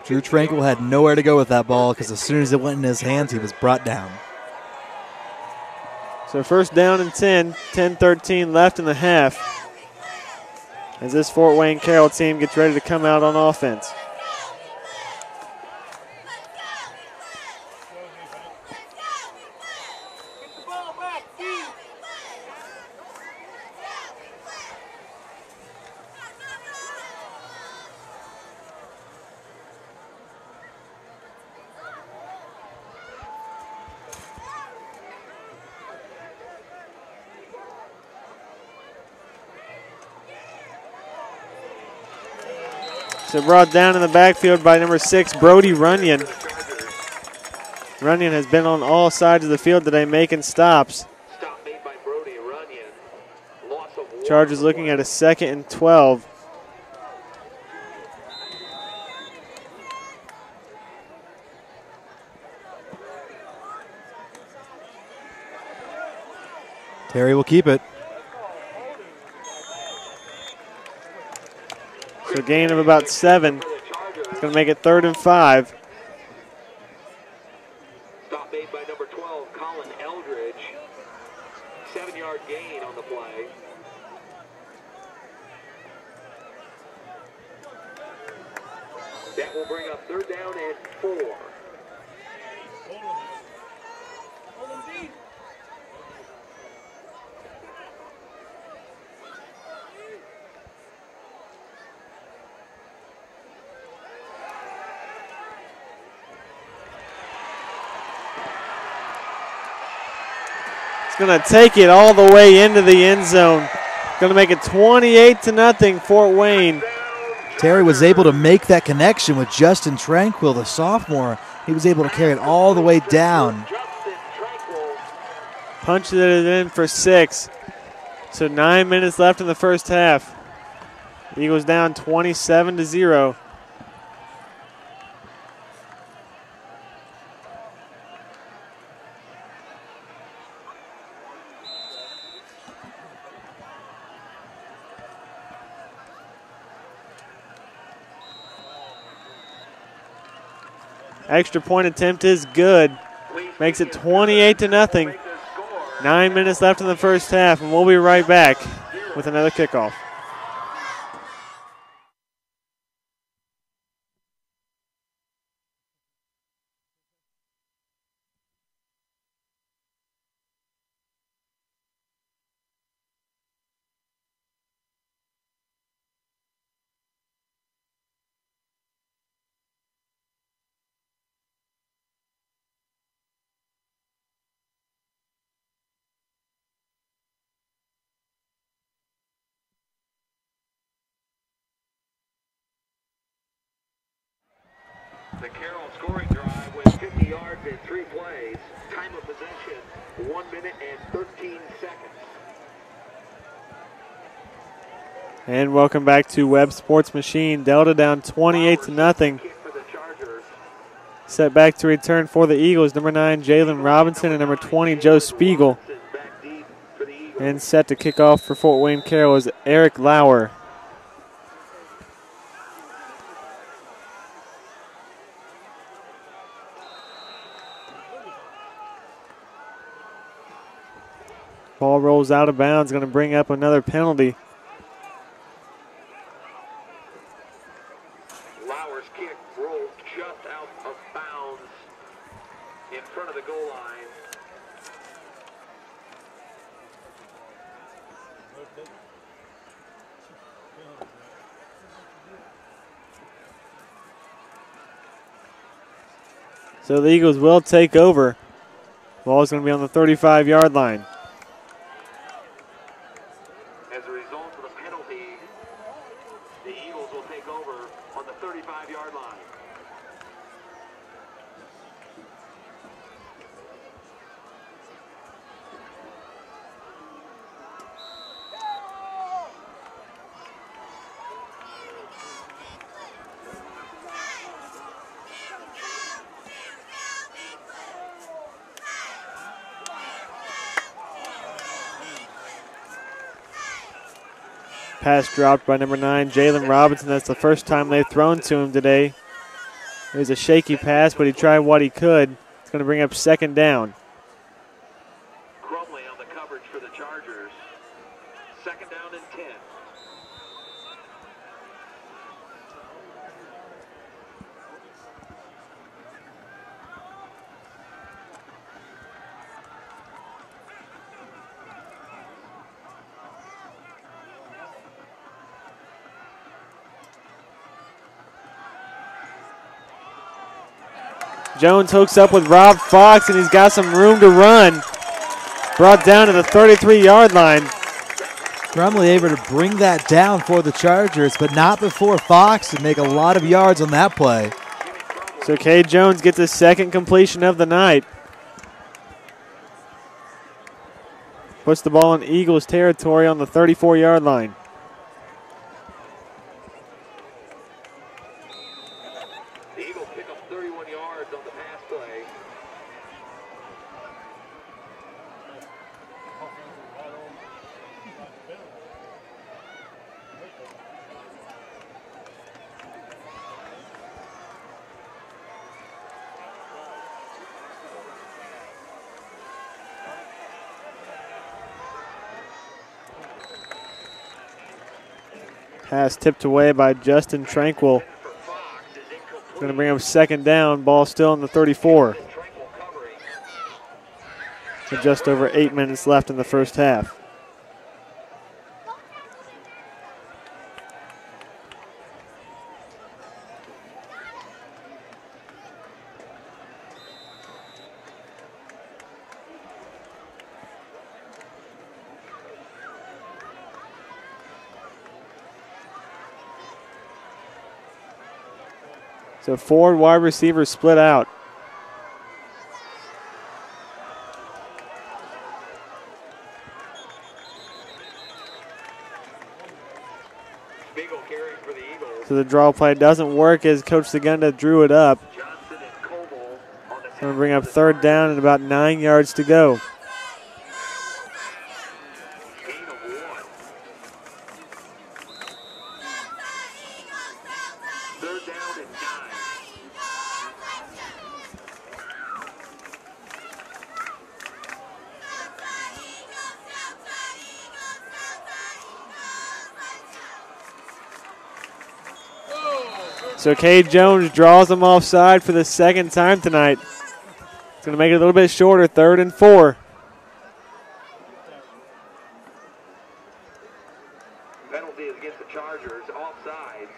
Drew Tranquil had nowhere to go with that ball because as soon as it went in his hands, he was brought down. So first down and 10, 10-13 left in the half as this Fort Wayne Carroll team gets ready to come out on offense. So brought down in the backfield by number 6, Brody Runyon. Runyon has been on all sides of the field today making stops. Chargers looking at a 2nd and 12. Terry will keep it. So a gain of about 7. It's going to make it 3rd and 5. Stop made by number 12, Colin Eldridge. 7-yard gain on the play. That will bring up 3rd down and 4. Going to take it all the way into the end zone. Going to make it 28-0 Fort Wayne. Terry was able to make that connection with Justin Tranquil, the sophomore. He was able to carry it all the way down. Punched it in for 6. So 9 minutes left in the first half. Eagles down 27-0. Extra point attempt is good. Makes it 28-0. 9 minutes left in the first half, and we'll be right back with another kickoff. The Carroll scoring drive with 50 yards in 3 plays. Time of possession, 1 minute and 13 seconds. And welcome back to Webb Sports Machine. Delta down 28-0. Set back to return for the Eagles. Number 9, Jalen Robinson, and number 20, Joe Spiegel. And set to kick off for Fort Wayne Carroll is Eric Lauer. Ball rolls out of bounds, going to bring up another penalty. Lauer's kick rolled just out of bounds in front of the goal line. So the Eagles will take over. Ball's going to be on the 35-yard line. As a result of the penalty, the Eagles will take over on the 35-yard line. Pass dropped by number 9, Jalen Robinson. That's the first time they've thrown to him today. It was a shaky pass, but he tried what he could. It's going to bring up second down. Crumley on the coverage for the Chargers. Second down and 10. Jones hooks up with Rob Fox, and he's got some room to run. Brought down to the 33-yard line. Crumley able to bring that down for the Chargers, but not before Fox to make a lot of yards on that play. So Cade Jones gets his second completion of the night. Puts the ball in Eagles territory on the 34-yard line. The Eagles pick up 31 yards on the pass play. Pass tipped away by Justin Tranquil. Going to bring up second down. Ball still in the 34. With just over 8 minutes left in the first half. So 4 wide receivers split out. So the draw play doesn't work as Coach Segunda drew it up. Going to bring up third down and about 9 yards to go. So Cade Jones draws them offside for the second time tonight. It's going to make it a little bit shorter, 3rd and 4. Penalty is against the Chargers, offside.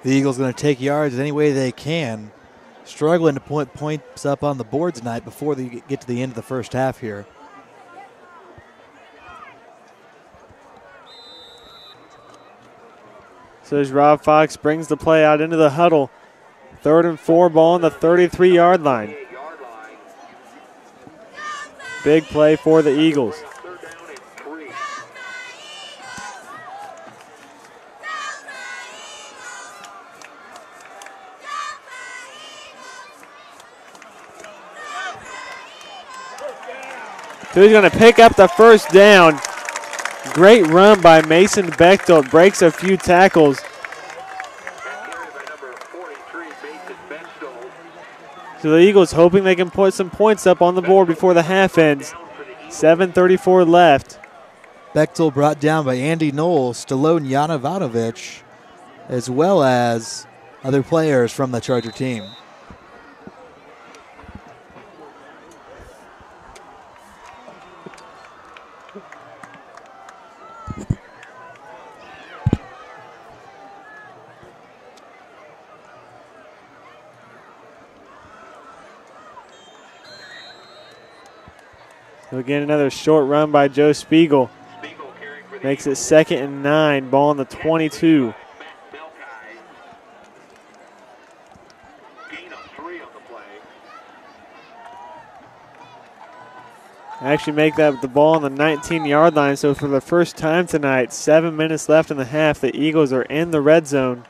The Eagles going to take yards any way they can. Struggling to put points up on the board tonight before they get to the end of the first half here. So as Rob Fox brings the play out into the huddle. 3rd and 4, ball on the 33-yard line. Big play for the Eagles. So he's going to pick up the first down. Great run by Mason Bechtold. Breaks a few tackles. So the Eagles hoping they can put some points up on the board before the half ends. 7:34 left. Bechtold brought down by Andy Knoll, Stallone Yanovanovic, as well as other players from the Charger team. So again, another short run by Joe Spiegel. Makes it 2nd and 9, ball on the 22. Gain of 3 on the play. Actually make that the ball on the 19-yard line. So for the first time tonight, 7 minutes left in the half, the Eagles are in the red zone.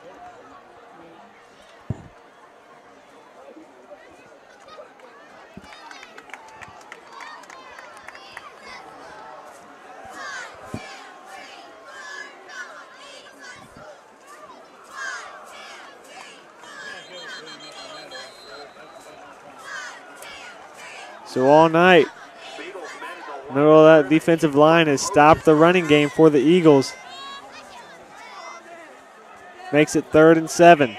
So all night, middle of that defensive line has stopped the running game for the Eagles. Makes it 3rd and 7.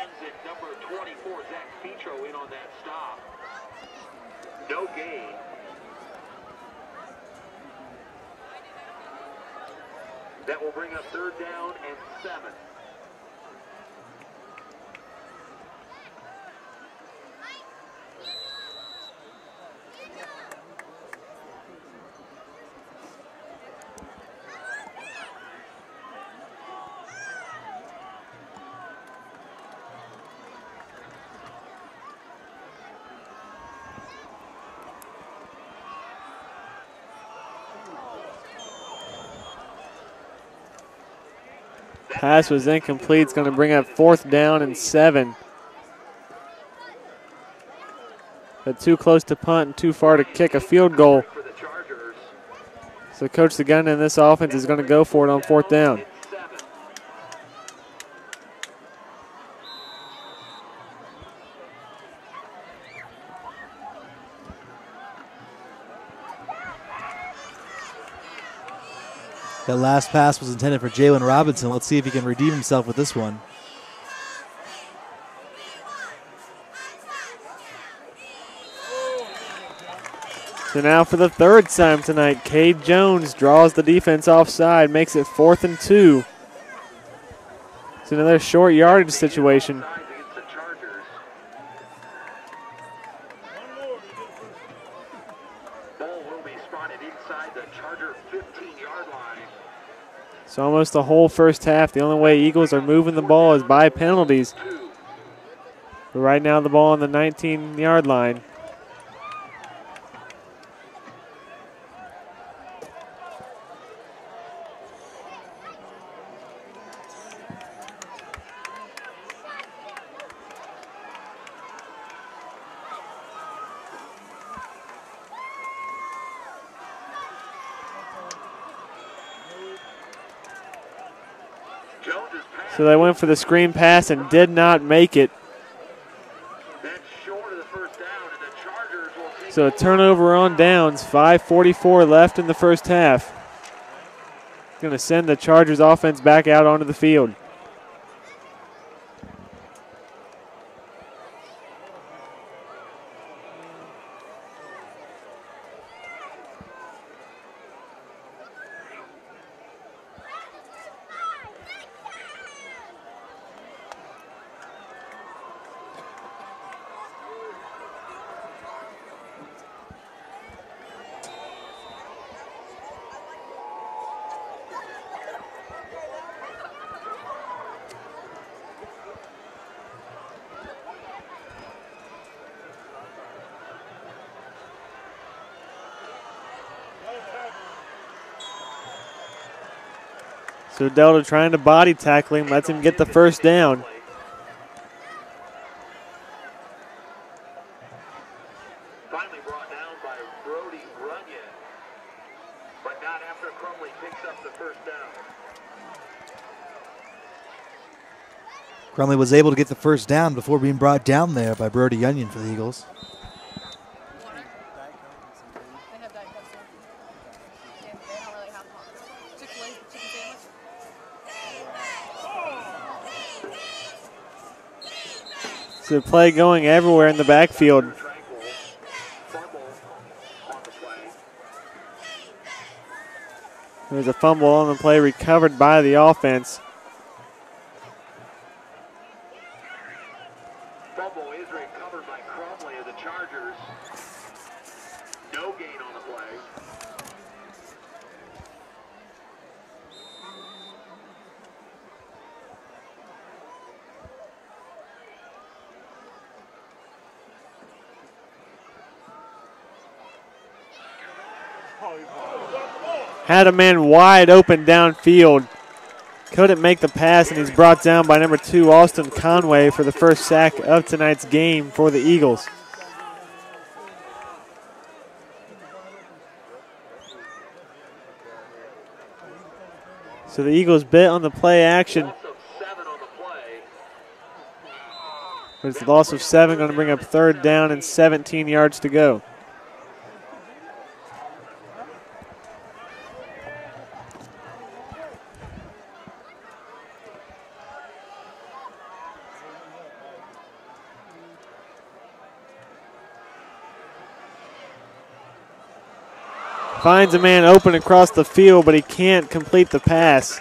No gain. That will bring up 3rd down and 7. Pass was incomplete. It's going to bring up 4th down and 7. But too close to punt and too far to kick a field goal. So Coach Gunn in this offense is going to go for it on 4th down. That last pass was intended for Jalen Robinson. Let's see if he can redeem himself with this one. So now for the 3rd time tonight, Cade Jones draws the defense offside, makes it 4th and 2. It's another short yardage situation. So almost the whole first half, the only way Eagles are moving the ball is by penalties. But right now the ball on the 19-yard line. So they went for the screen pass and did not make it. So a turnover on downs, 5:44 left in the first half. Going to send the Chargers offense back out onto the field. So Delta trying to body tackle him, lets him get the first down. Finally brought down by Brody Runyon, but not after Crumley picks up the first down. Crumley was able to get the first down before being brought down there by Brody Onion for the Eagles. So the play going everywhere in the backfield. There's a fumble on the play recovered by the offense. Fumble is recovered by Crumley of the Chargers. No gain on the play. Had a man wide open downfield. Couldn't make the pass, and he's brought down by number 2, Austin Conway, for the first sack of tonight's game for the Eagles. So the Eagles bit on the play action. But it's a loss of 7, going to bring up 3rd down and 17 yards to go. Finds a man open across the field, but he can't complete the pass.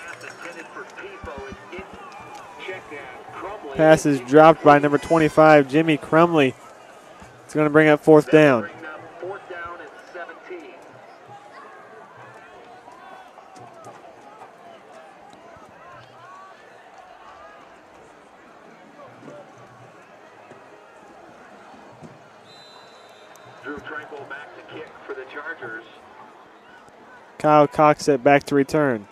Pass is dropped by number 25, Jimmy Crumley. It's going to bring up 4th down. Kyle Coxett back to return.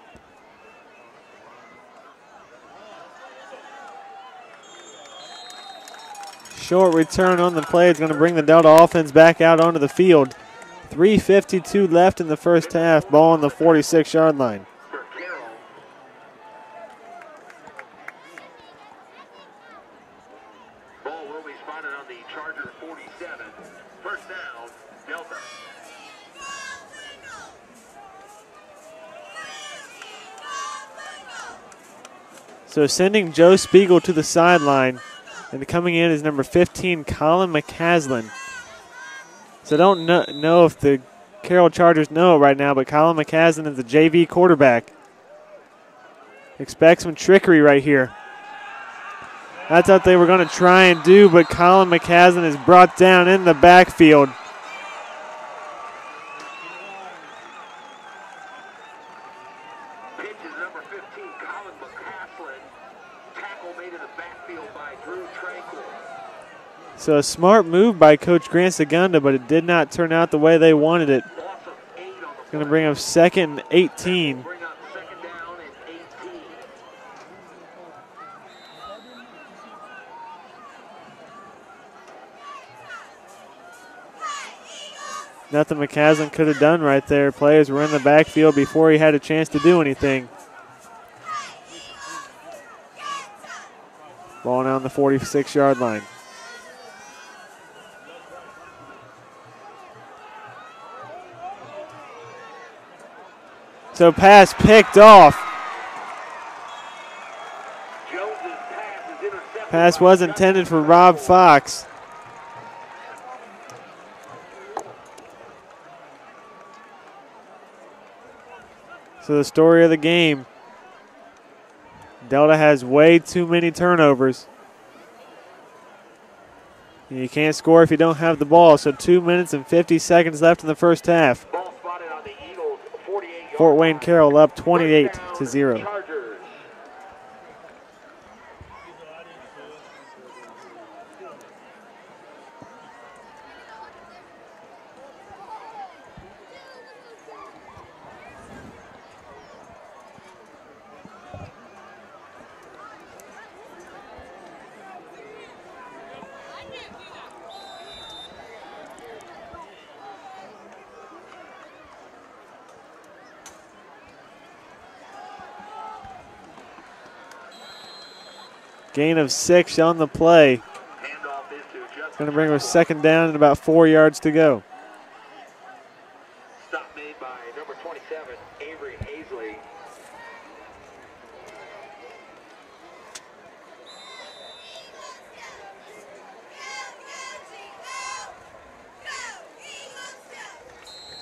Short return on the play is going to bring the Delta offense back out onto the field. 3:52 left in the first half. Ball on the 46-yard line. Ball will be spotted on the Charger 47. First down, Delta. So sending Joe Spiegel to the sideline, and coming in is number 15, Colin McCaslin. So I don't know if the Carroll Chargers know it right now, but Colin McCaslin is the JV quarterback. Expect some trickery right here. That's what they were going to try and do, but Colin McCaslin is brought down in the backfield. So a smart move by Coach Grant Segunda, but it did not turn out the way they wanted it. It's going to bring up 2nd and 18. Nothing McCaslin could have done right there. Players were in the backfield before he had a chance to do anything. Ball now on the 46-yard line. So pass picked off. Pass was intended for Rob Fox. So the story of the game, Delta has way too many turnovers. You can't score if you don't have the ball. So 2 minutes and 50 seconds left in the first half. Fort Wayne Carroll up 28-0. Gain of 6 on the play. Going to bring us 2nd down and about 4 yards to go. Stop made by number 27, Avery Hazley.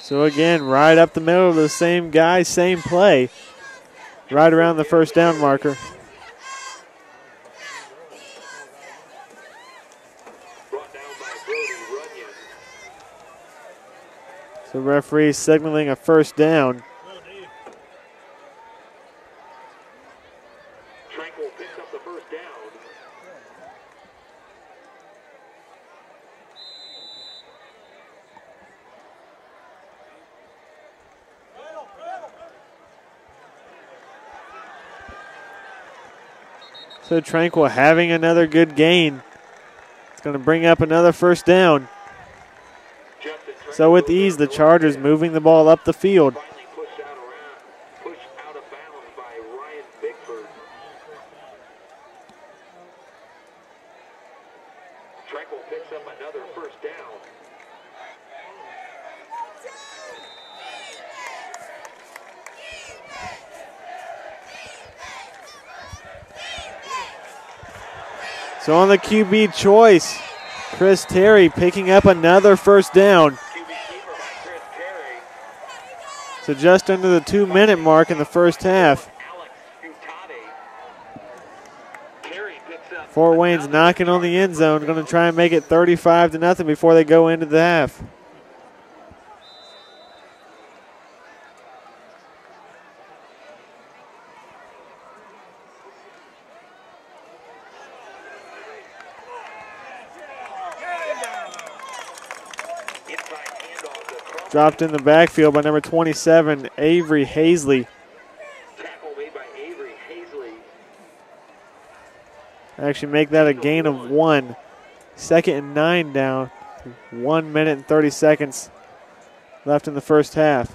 So again, right up the middle of the same guy, same play. Right around the first down marker. The referee signaling a first down. Tranquil picks up the first down. So Tranquil having another good gain. It's going to bring up another first down. So with ease, the Chargers moving the ball up the field. Pushed out of bounds by Ryan Bickford. Tranquil picks up another first down. So on the QB choice, Chris Terry picking up another first down. So just under the 2-minute mark in the first half. Fort Wayne's knocking on the end zone, going to try and make it 35-0 before they go into the half. Dropped in the backfield by number 27, Avery Hazley. Tackle made by Avery Hazley. Actually make that a gain of 1. 2nd and 9 down. 1 minute and 30 seconds left in the first half.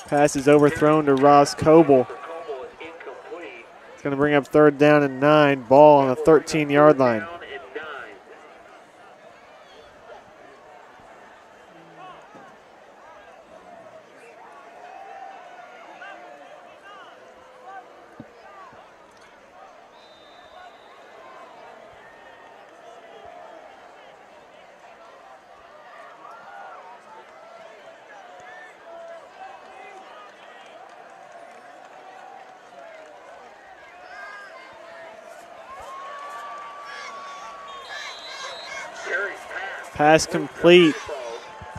Pass is overthrown to Ross Coble. It's going to bring up 3rd down and 9. Ball on the 13-yard line. Pass complete.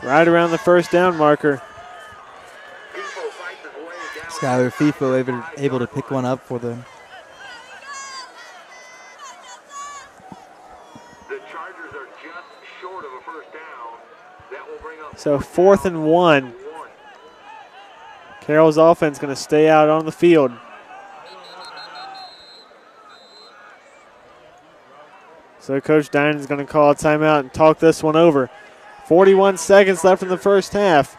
Right around the first down marker. Skyler FIFO able to pick one up for them. The Chargers are just short of a first down. That will bring up So 4th and 1. Carroll's offense going to stay out on the field. So Coach Dinan is going to call a timeout and talk this one over. 41 seconds left in the first half.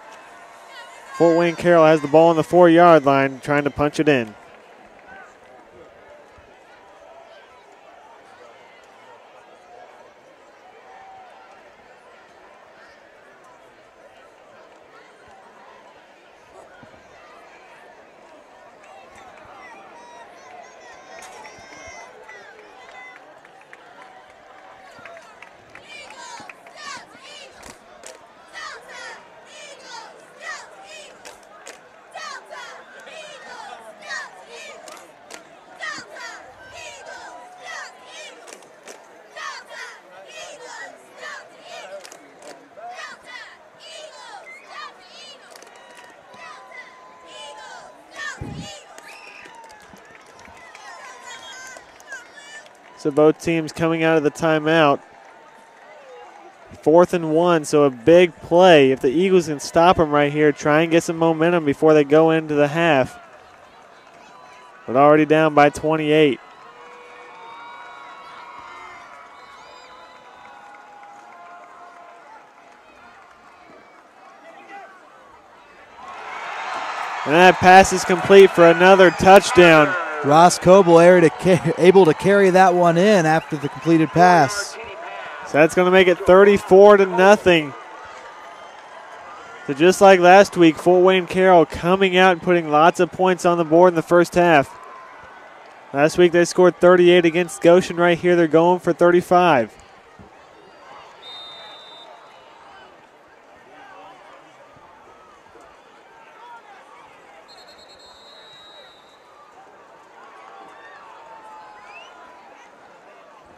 Fort Wayne Carroll has the ball on the 4-yard line, trying to punch it in. So both teams coming out of the timeout. 4th and 1, so a big play. If the Eagles can stop them right here, try and get some momentum before they go into the half. But already down by 28. And that pass is complete for another touchdown. Ross Coble able to carry that one in after the completed pass. So that's going to make it 34-0. So just like last week, Fort Wayne Carroll coming out and putting lots of points on the board in the first half. Last week they scored 38 against Goshen. Right here they're going for 35.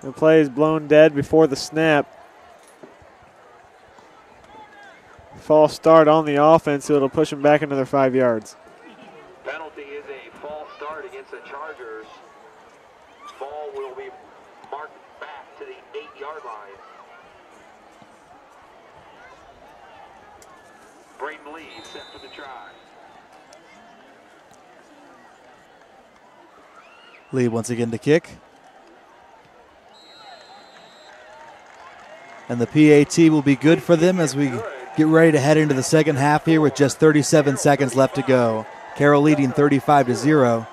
The play is blown dead before the snap. False start on the offense, so it'll push them back another 5 yards. Penalty is a false start Braden Lee set for the try. Lee once again to kick. And the PAT will be good for them as we get ready to head into the second half here with just 37 seconds left to go. Carroll leading 35-0.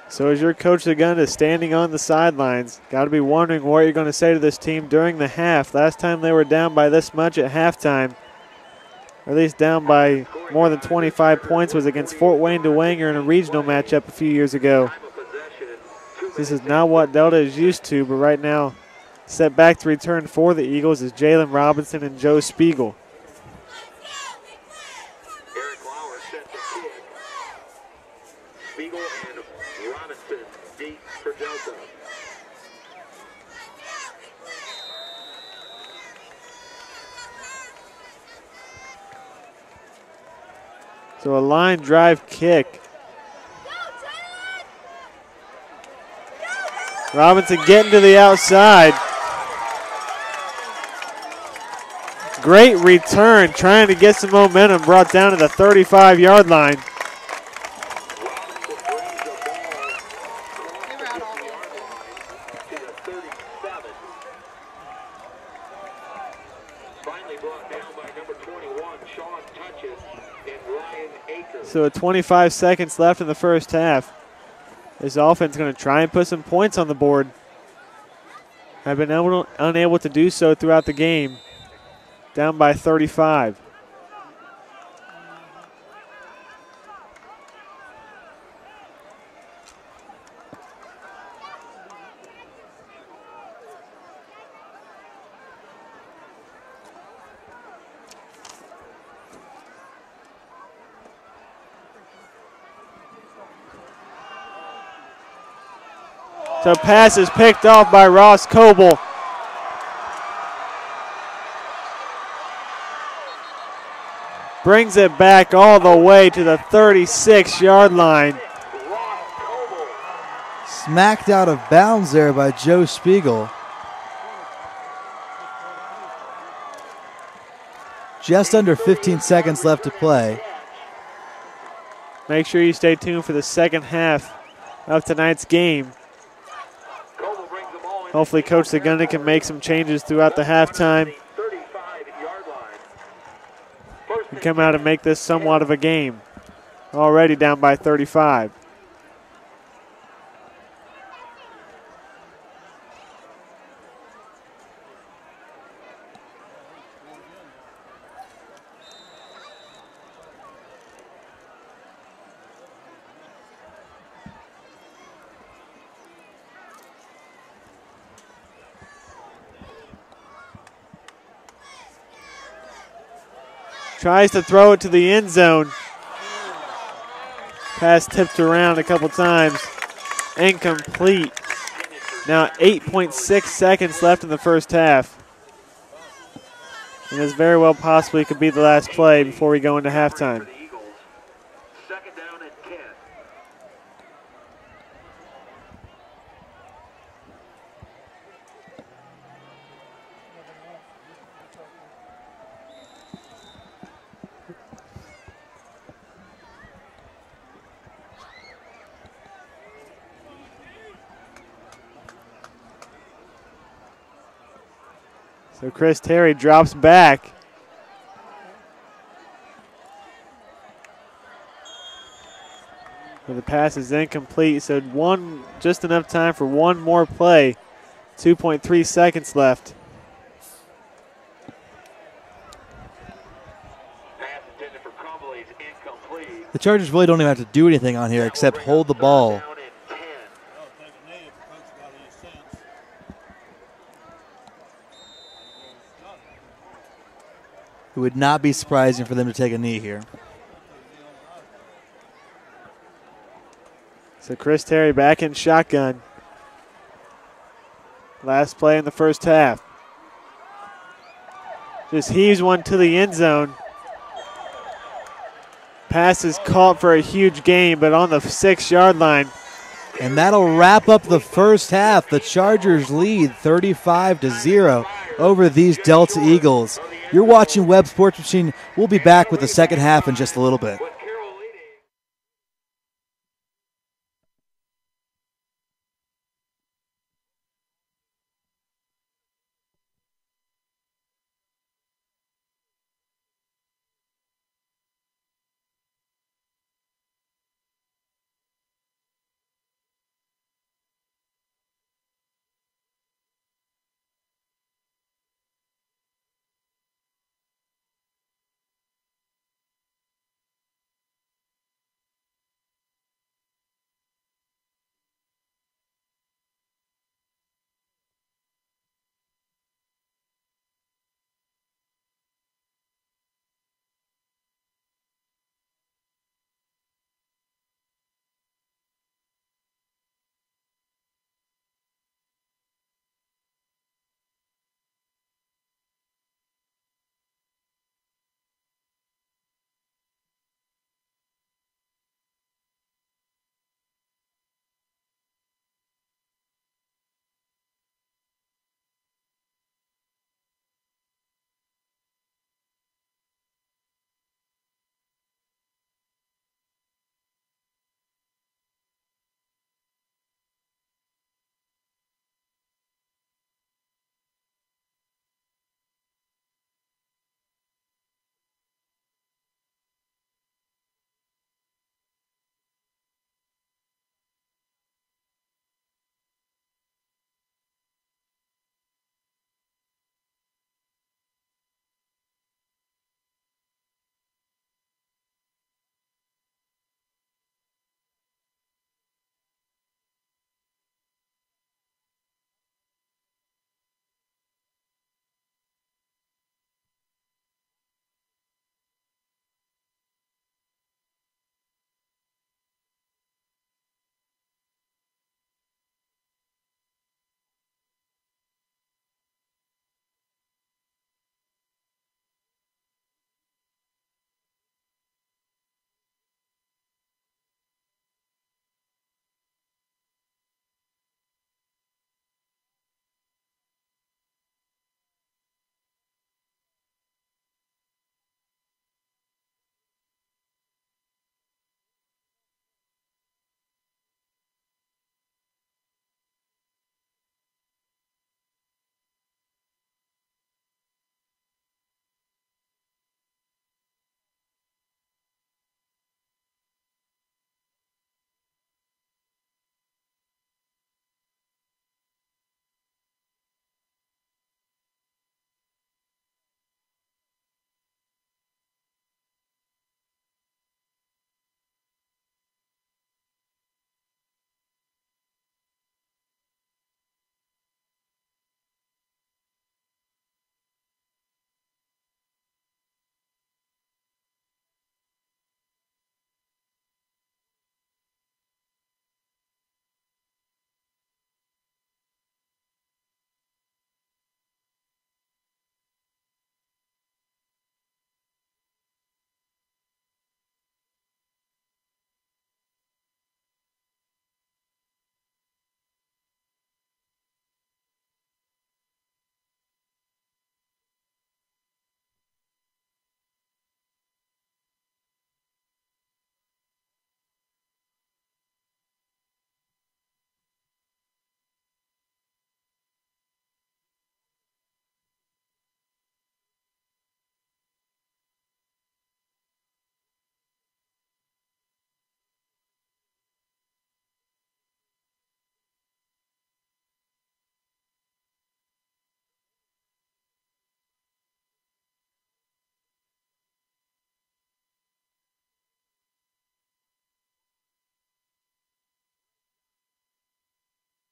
So as your coach Agunda standing on the sidelines, got to be wondering what you're going to say to this team during the half. Last time they were down by this much at halftime, or at least down by more than 25 points, was against Fort Wayne Dwenger in a regional matchup a few years ago. This is not what Delta is used to, but right now set back to return for the Eagles is Jalen Robinson and Joe Spiegel. So a line drive kick. Robinson getting to the outside. Great return, trying to get some momentum, brought down to the 35-yard line. So 25 seconds left in the first half. This offense is going to try and put some points on the board. Have been unable to do so throughout the game. Down by 35. So pass is picked off by Ross Coble. Brings it back all the way to the 36-yard line. Smacked out of bounds there by Joe Spiegel. Just under 15 seconds left to play. Make sure you stay tuned for the second half of tonight's game. Hopefully Coach Agunda can make some changes throughout the halftime and come out and make this somewhat of a game. Already down by 35. Tries to throw it to the end zone. Pass tipped around a couple times. Incomplete. Now 8.6 seconds left in the first half. And this very well possibly could be the last play before we go into halftime. Second down and 10. So Chris Terry drops back. But the pass is incomplete, so just enough time for one more play. 2.3 seconds left. The Chargers really don't even have to do anything on here except hold the ball. It would not be surprising for them to take a knee here. So Chris Terry back in shotgun. Last play in the first half. just heaves one to the end zone. Pass is caught for a huge gain, but on the 6-yard line. And that'll wrap up the first half. The Chargers lead 35-0 over these Delta Eagles. You're watching Web Sports Machine. We'll be back with the second half in just a little bit.